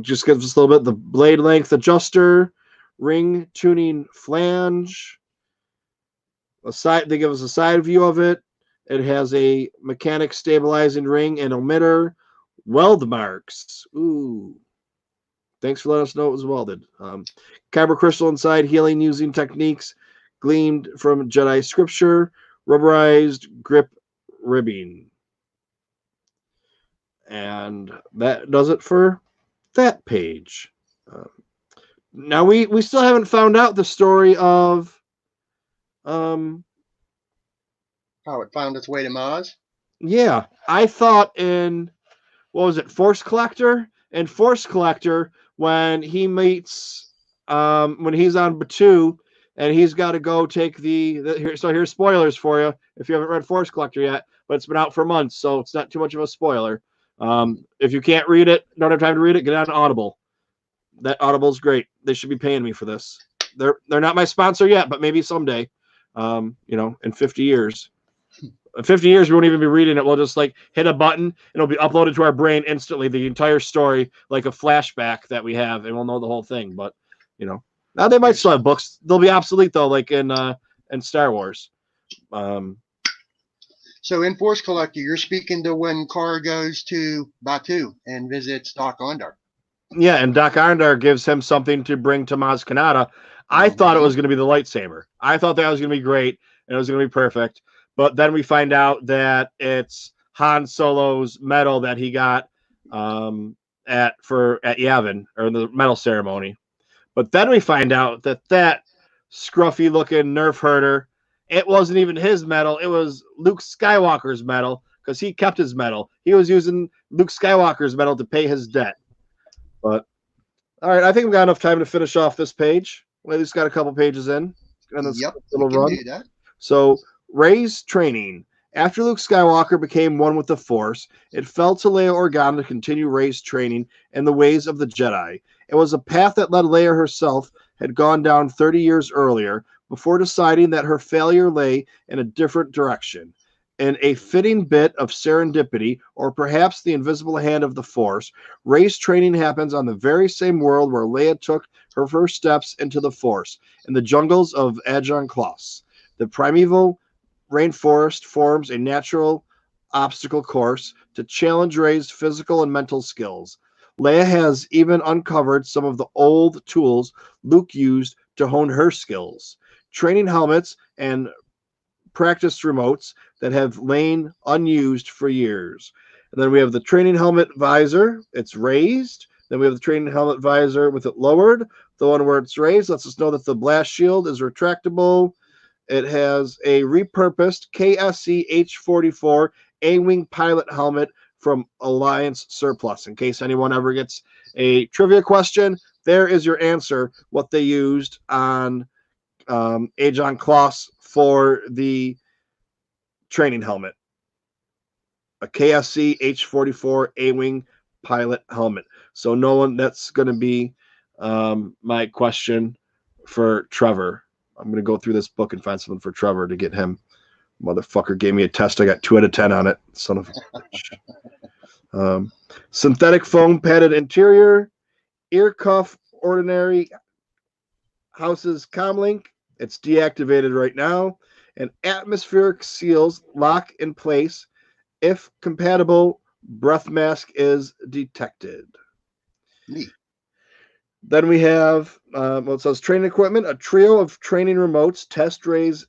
S1: just gives us a little bit, the blade length adjuster, ring tuning flange. They give us a side view of it. It has a mechanic stabilizing ring and emitter, weld marks. Ooh. Thanks for letting us know it was welded. Kyber crystal inside, healing using techniques gleaned from Jedi scripture, rubberized grip ribbing. And that does it for that page. Now we still haven't found out the story of
S3: How it found its way to Maz.
S1: yeah. I thought in what was it, Force Collector? And Force Collector, when he meets when he's on Batuu and he's got to go take so here's spoilers for you if you haven't read Force Collector yet, but it's been out for months, so it's not too much of a spoiler. If you can't read it, don't have time to read it, get on Audible. That Audible's great. They should be paying me for this. They're not my sponsor yet, but maybe someday. In 50 years. In 50 years, we won't even be reading it. We'll just like hit a button and it'll be uploaded to our brain instantly, the entire story, like a flashback that we have, and we'll know the whole thing. But now they might still have books. They'll be obsolete though, like in Star Wars.
S3: So in Force Collector, you're speaking to when Kara goes to Batuu and visits Doc Ondar.
S1: Yeah, and Doc Ondar gives him something to bring to Maz Kanata. I thought it was going to be the lightsaber. I thought that was going to be great and it was going to be perfect. But then we find out that it's Han Solo's medal that he got at Yavin, or the medal ceremony. But then we find out that scruffy looking nerf herder, it wasn't even his medal. It was Luke Skywalker's medal because he kept his medal. He was using Luke Skywalker's medal to pay his debt. But all right, I think we've got enough time to finish off this page. We at least got a couple pages in. And this little run.
S3: Do that.
S1: So Rey's training. After Luke Skywalker became one with the Force, it fell to Leia Organa to continue Rey's training in the ways of the Jedi. It was a path that led Leia herself had gone down 30 years earlier, before deciding that her failure lay in a different direction. In a fitting bit of serendipity, or perhaps the invisible hand of the Force, Rey's training happens on the very same world where Leia took her first steps into the Force, in the jungles of Adjan Kloss. The primeval rainforest forms a natural obstacle course to challenge Rey's physical and mental skills. Leia has even uncovered some of the old tools Luke used to hone her skills. Training helmets and practice remotes that have lain unused for years. And then we have the training helmet visor. It's raised. Then we have the training helmet visor with it lowered. The one where it's raised lets us know that the blast shield is retractable. It has a repurposed KSC H-44 A-Wing pilot helmet from Alliance Surplus. In case anyone ever gets a trivia question, there is your answer, what they used on Adjan Kloss for the training helmet. A KSC H-44 A-Wing pilot helmet. So that's going to be my question for Trevor. I'm going to go through this book and find something for Trevor to get him. Motherfucker gave me a test. I got 2 out of 10 on it. Son of a bitch. Synthetic foam padded interior. Ear cuff ordinary houses comlink. It's deactivated right now. And atmospheric seals lock in place if compatible breath mask is detected.
S3: Neat.
S1: Then we have it says training equipment, a trio of training remotes, test Rey's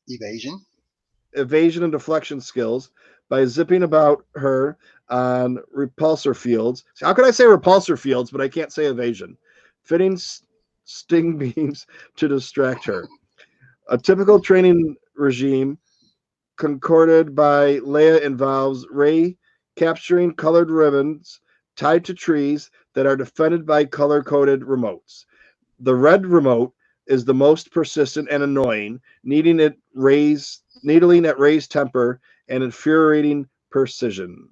S1: evasion and deflection skills by zipping about her on repulsor fields. So how could I say repulsor fields, but I can't say evasion? Fitting sting beams to distract her. A typical training regime concorded by Leia involves Rey capturing colored ribbons tied to trees that are defended by color-coded remotes. The red remote is the most persistent and annoying, needling at Rey's temper and infuriating precision.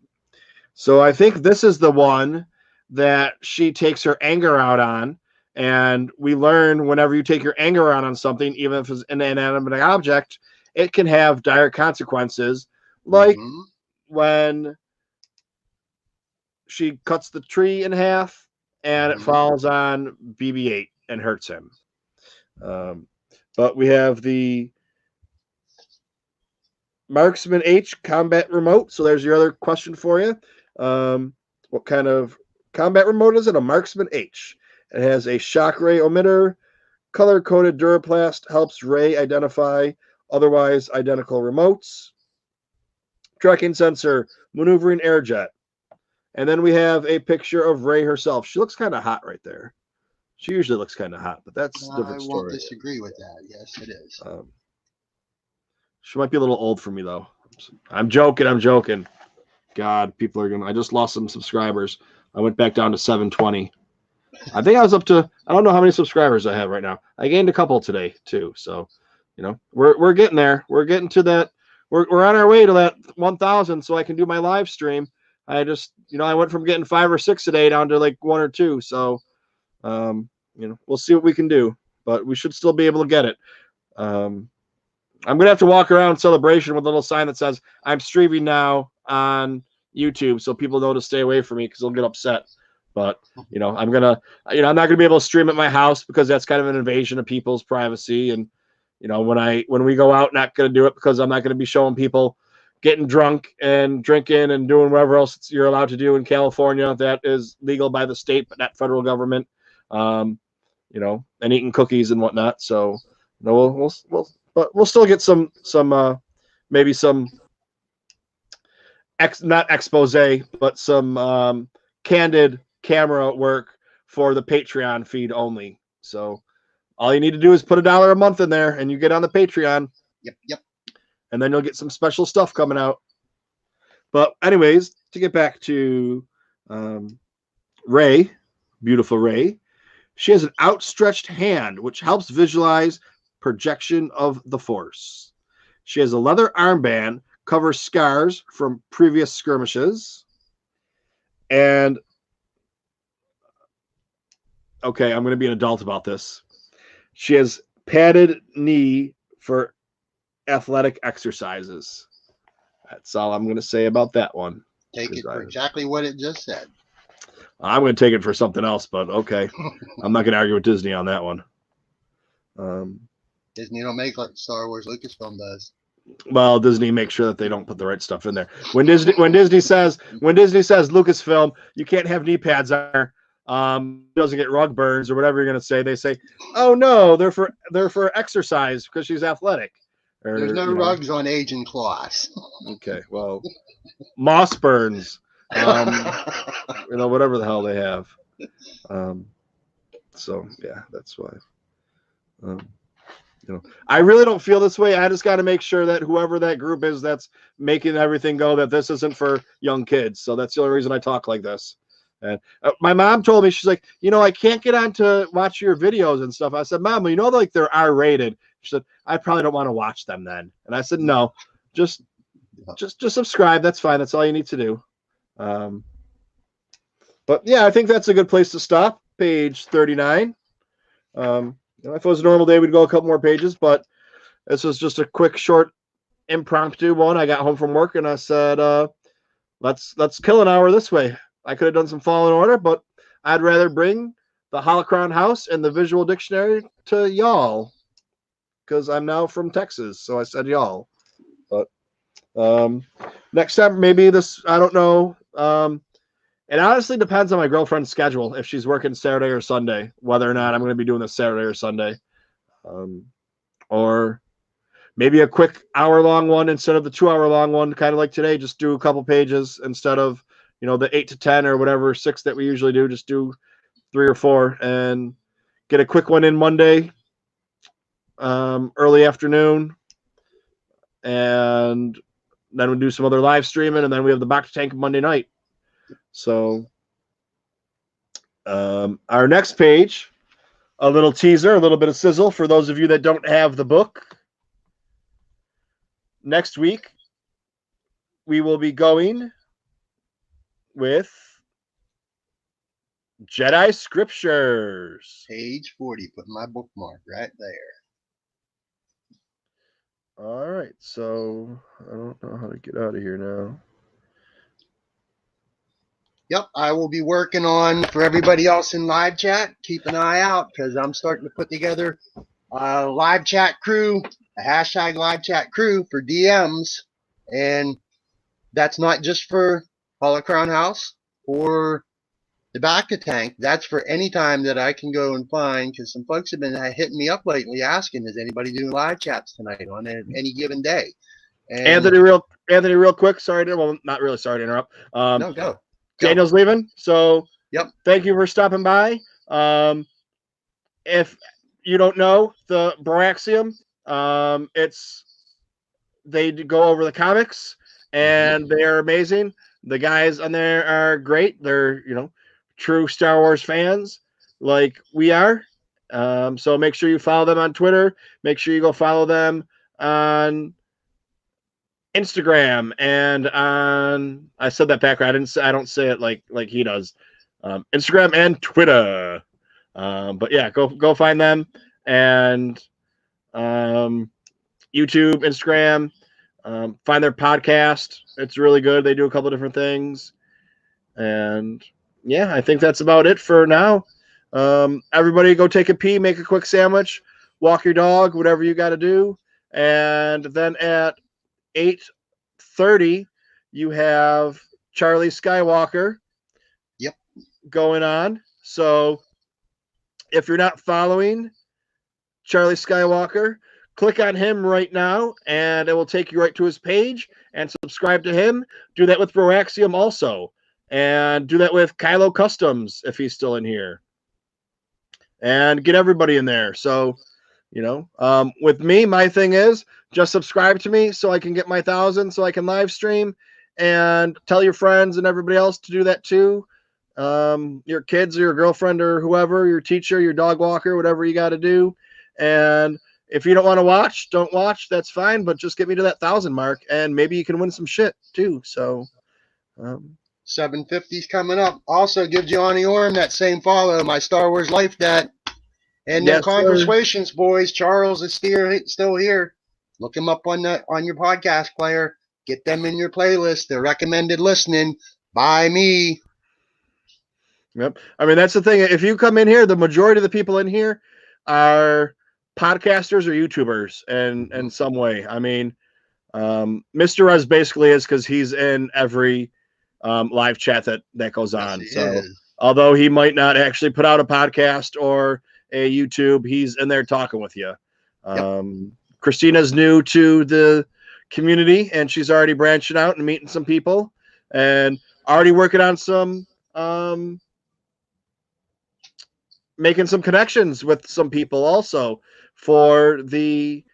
S1: So I think this is the one that she takes her anger out on, and we learn whenever you take your anger out on something, even if it's an inanimate object, it can have dire consequences, like when she cuts the tree in half and it falls on BB-8 and hurts him. But we have the Marksman H combat remote. So there's your other question for you. What kind of combat remote is it? A Marksman H. It has a shock ray emitter. Color-coded Duraplast helps Rey identify otherwise identical remotes. Tracking sensor, maneuvering airjet. And then we have a picture of Rey herself. She looks kind of hot right there. She usually looks kind of hot, but that's a different story.
S3: I won't disagree with that. Yes, it is.
S1: She might be a little old for me, though. I'm joking. God, people are I just lost some subscribers. I went back down to 720. I think I was up to, I don't know how many subscribers I have right now. I gained a couple today, too. So, we're getting there. We're getting to that. We're on our way to that 1,000 so I can do my live stream. I just, I went from getting 5 or 6 a day down to like 1 or 2. So, we'll see what we can do. But we should still be able to get it. I'm going to have to walk around Celebration with a little sign that says, I'm streaming now on YouTube so people know to stay away from me because they'll get upset. But, I'm not going to be able to stream at my house because that's kind of an invasion of people's privacy. And, when we go out, not going to do it because I'm not going to be showing people getting drunk and drinking and doing whatever else you're allowed to do in California that is legal by the state, but not federal government, and eating cookies and whatnot. So, we'll still get some maybe some not expose, but some candid camera work for the Patreon feed only. So all you need to do is put $1 a month in there and you get on the Patreon.
S3: Yep.
S1: And then you'll get some special stuff coming out. But anyways, to get back to Rey, beautiful Rey, she has an outstretched hand, which helps visualize projection of the Force. She has a leather armband, covers scars from previous skirmishes. And, okay, I'm going to be an adult about this. She has padded knee for athletic exercises. That's all I'm going to say about that one.
S3: Take it for exactly what it just said.
S1: I'm going to take it for something else, but okay. I'm not going to argue with Disney on that one.
S3: Disney don't make like Star Wars. Lucasfilm does.
S1: Well, Disney makes sure that they don't put the right stuff in there. When Disney says Lucasfilm, you can't have knee pads on there. Doesn't get rug burns or whatever you're going to say. They say, oh no, they're for exercise because she's athletic. Or,
S3: there's no rugs on Agent Claws.
S1: Okay, well, moss burns. Whatever the hell they have. So yeah, that's why. I really don't feel this way. I just got to make sure that whoever that group is that's making everything go, that this isn't for young kids. So that's the only reason I talk like this. And my mom told me, she's like, I can't get on to watch your videos and stuff. I said, Mom, like they're R-rated. She said, I probably don't want to watch them then. And I said, no, just subscribe. That's fine. That's all you need to do. But yeah, I think that's a good place to stop. Page 39. If it was a normal day, we'd go a couple more pages, but this was just a quick, short, impromptu one. I got home from work and I said, let's kill an hour this way. I could have done some Fallen Order, but I'd rather bring the Holocron house and the visual dictionary to y'all because I'm now from Texas. So I said y'all. But next time, maybe this, I don't know. It honestly depends on my girlfriend's schedule, if she's working Saturday or Sunday, whether or not I'm going to be doing this Saturday or Sunday. Or maybe a quick hour-long one instead of the 2-hour-long one, kind of like today. Just do a couple pages instead of, the 8 to 10 or whatever, 6 that we usually do. Just do 3 or 4 and get a quick one in Monday, early afternoon. And then we'll do some other live streaming, and then we have the Back to Tank Monday night. So our next page, a little teaser, a little bit of sizzle for those of you that don't have the book. Next week, we will be going with Jedi Scriptures.
S3: Page 40, put my bookmark right there.
S1: All right, so I don't know how to get out of here now.
S3: Yep, I will be working on, for everybody else in live chat, keep an eye out because I'm starting to put together a live chat crew, a hashtag live chat crew for DMs. And that's not just for Holocron House or the Back to Tank. That's for any time that I can go and find, because some folks have been hitting me up lately asking, is anybody doing live chats tonight on any given day? And
S1: Anthony, real quick, not really sorry to interrupt.
S3: No, go.
S1: Daniel's leaving. So
S3: Yep.
S1: Thank you for stopping by. If you don't know the Broaxium, they go over the comics and they are amazing. The guys on there are great. They're, true Star Wars fans like we are. So make sure you follow them on Twitter. Make sure you go follow them on Instagram and on, I said that backwards. I don't say it like he does. Instagram and Twitter. But yeah, go find them and YouTube, Instagram. Find their podcast. It's really good. They do a couple different things. And yeah, I think that's about it for now. Everybody go take a pee, make a quick sandwich, walk your dog, whatever you got to do. And then at 8:30, you have Charlie Skywalker going on. So if you're not following Charlie Skywalker, click on him right now, and it will take you right to his page, and subscribe to him. Do that with Broaxium also, and do that with Kylo Customs if he's still in here. And get everybody in there. So, with me, my thing is just subscribe to me so I can get my 1,000, so I can live stream, and tell your friends and everybody else to do that too. Your kids or your girlfriend or whoever, your teacher, your dog walker, whatever you got to do. And if you don't want to watch, don't watch. That's fine. But just get me to that 1,000 mark, and maybe you can win some shit too. So,
S3: 750's coming up. Also, give Johnny Orm that same follow, my Star Wars Life Net. And no conversations, boys. Charles is still here. Look him up on your podcast player. Get them in your playlist. They're recommended listening by me.
S1: Yep. I mean, that's the thing. If you come in here, the majority of the people in here are podcasters or YouTubers in some way. I mean, Mr. Rez basically is, because he's in every live chat that goes on. So although he might not actually put out a podcast or a YouTube, he's in there talking with you. Christina's new to the community, and she's already branching out and meeting some people, and already working on some making some connections with some people also for the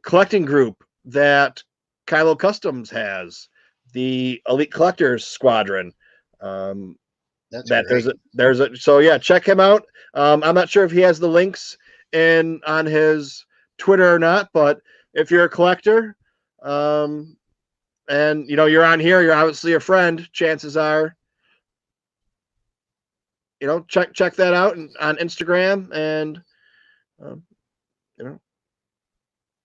S1: collecting group that Kylo Customs has, the Elite Collectors Squadron. So yeah, check him out. I'm not sure if he has the links on his Twitter or not, but if you're a collector, and you're on here, you're obviously a friend. Chances are, check that out on Instagram, and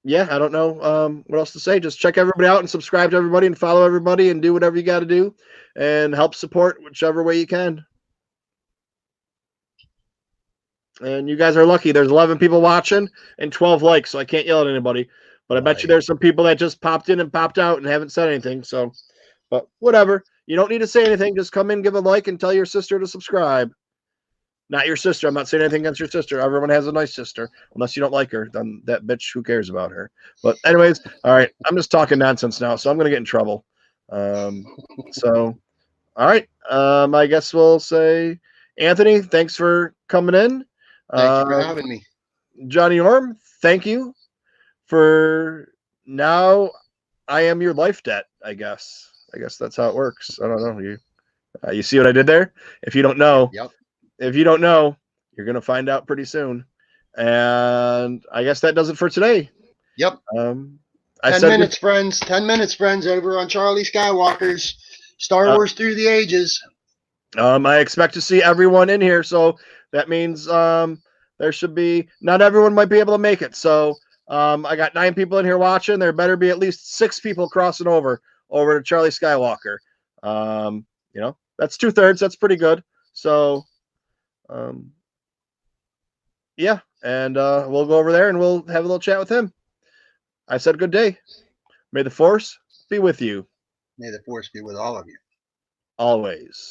S1: yeah, I don't know what else to say. Just check everybody out and subscribe to everybody and follow everybody and do whatever you got to do and help support whichever way you can. And you guys are lucky. There's 11 people watching and 12 likes, so I can't yell at anybody. But I bet you there's some people that just popped in and popped out and haven't said anything. So, but whatever. You don't need to say anything. Just come in, give a like, and tell your sister to subscribe. Not your sister. I'm not saying anything against your sister. Everyone has a nice sister. Unless you don't like her, then that bitch, who cares about her? But anyways, all right. I'm just talking nonsense now, so I'm going to get in trouble. So, all right. I guess we'll say, Anthony, thanks for coming in.
S3: Thank you for having me.
S1: Johnny Orm, thank you for now. I am your life debt, I guess. I guess that's how it works. I don't know. You see what I did there? If you don't know.
S3: Yep.
S1: If you don't know, you're going to find out pretty soon. And I guess that does it for today.
S3: Yep.
S1: 10
S3: minutes, friends. 10 minutes, friends, over on Charlie Skywalker's Star Wars Through the Ages.
S1: I expect to see everyone in here. So that means there should be, not everyone might be able to make it. So I got 9 people in here watching. There better be at least 6 people crossing over to Charlie Skywalker. That's 2/3. That's pretty good. So, yeah, and we'll go over there and we'll have a little chat with him. I said good day. May the Force be with you.
S3: May the Force be with all of you.
S1: Always.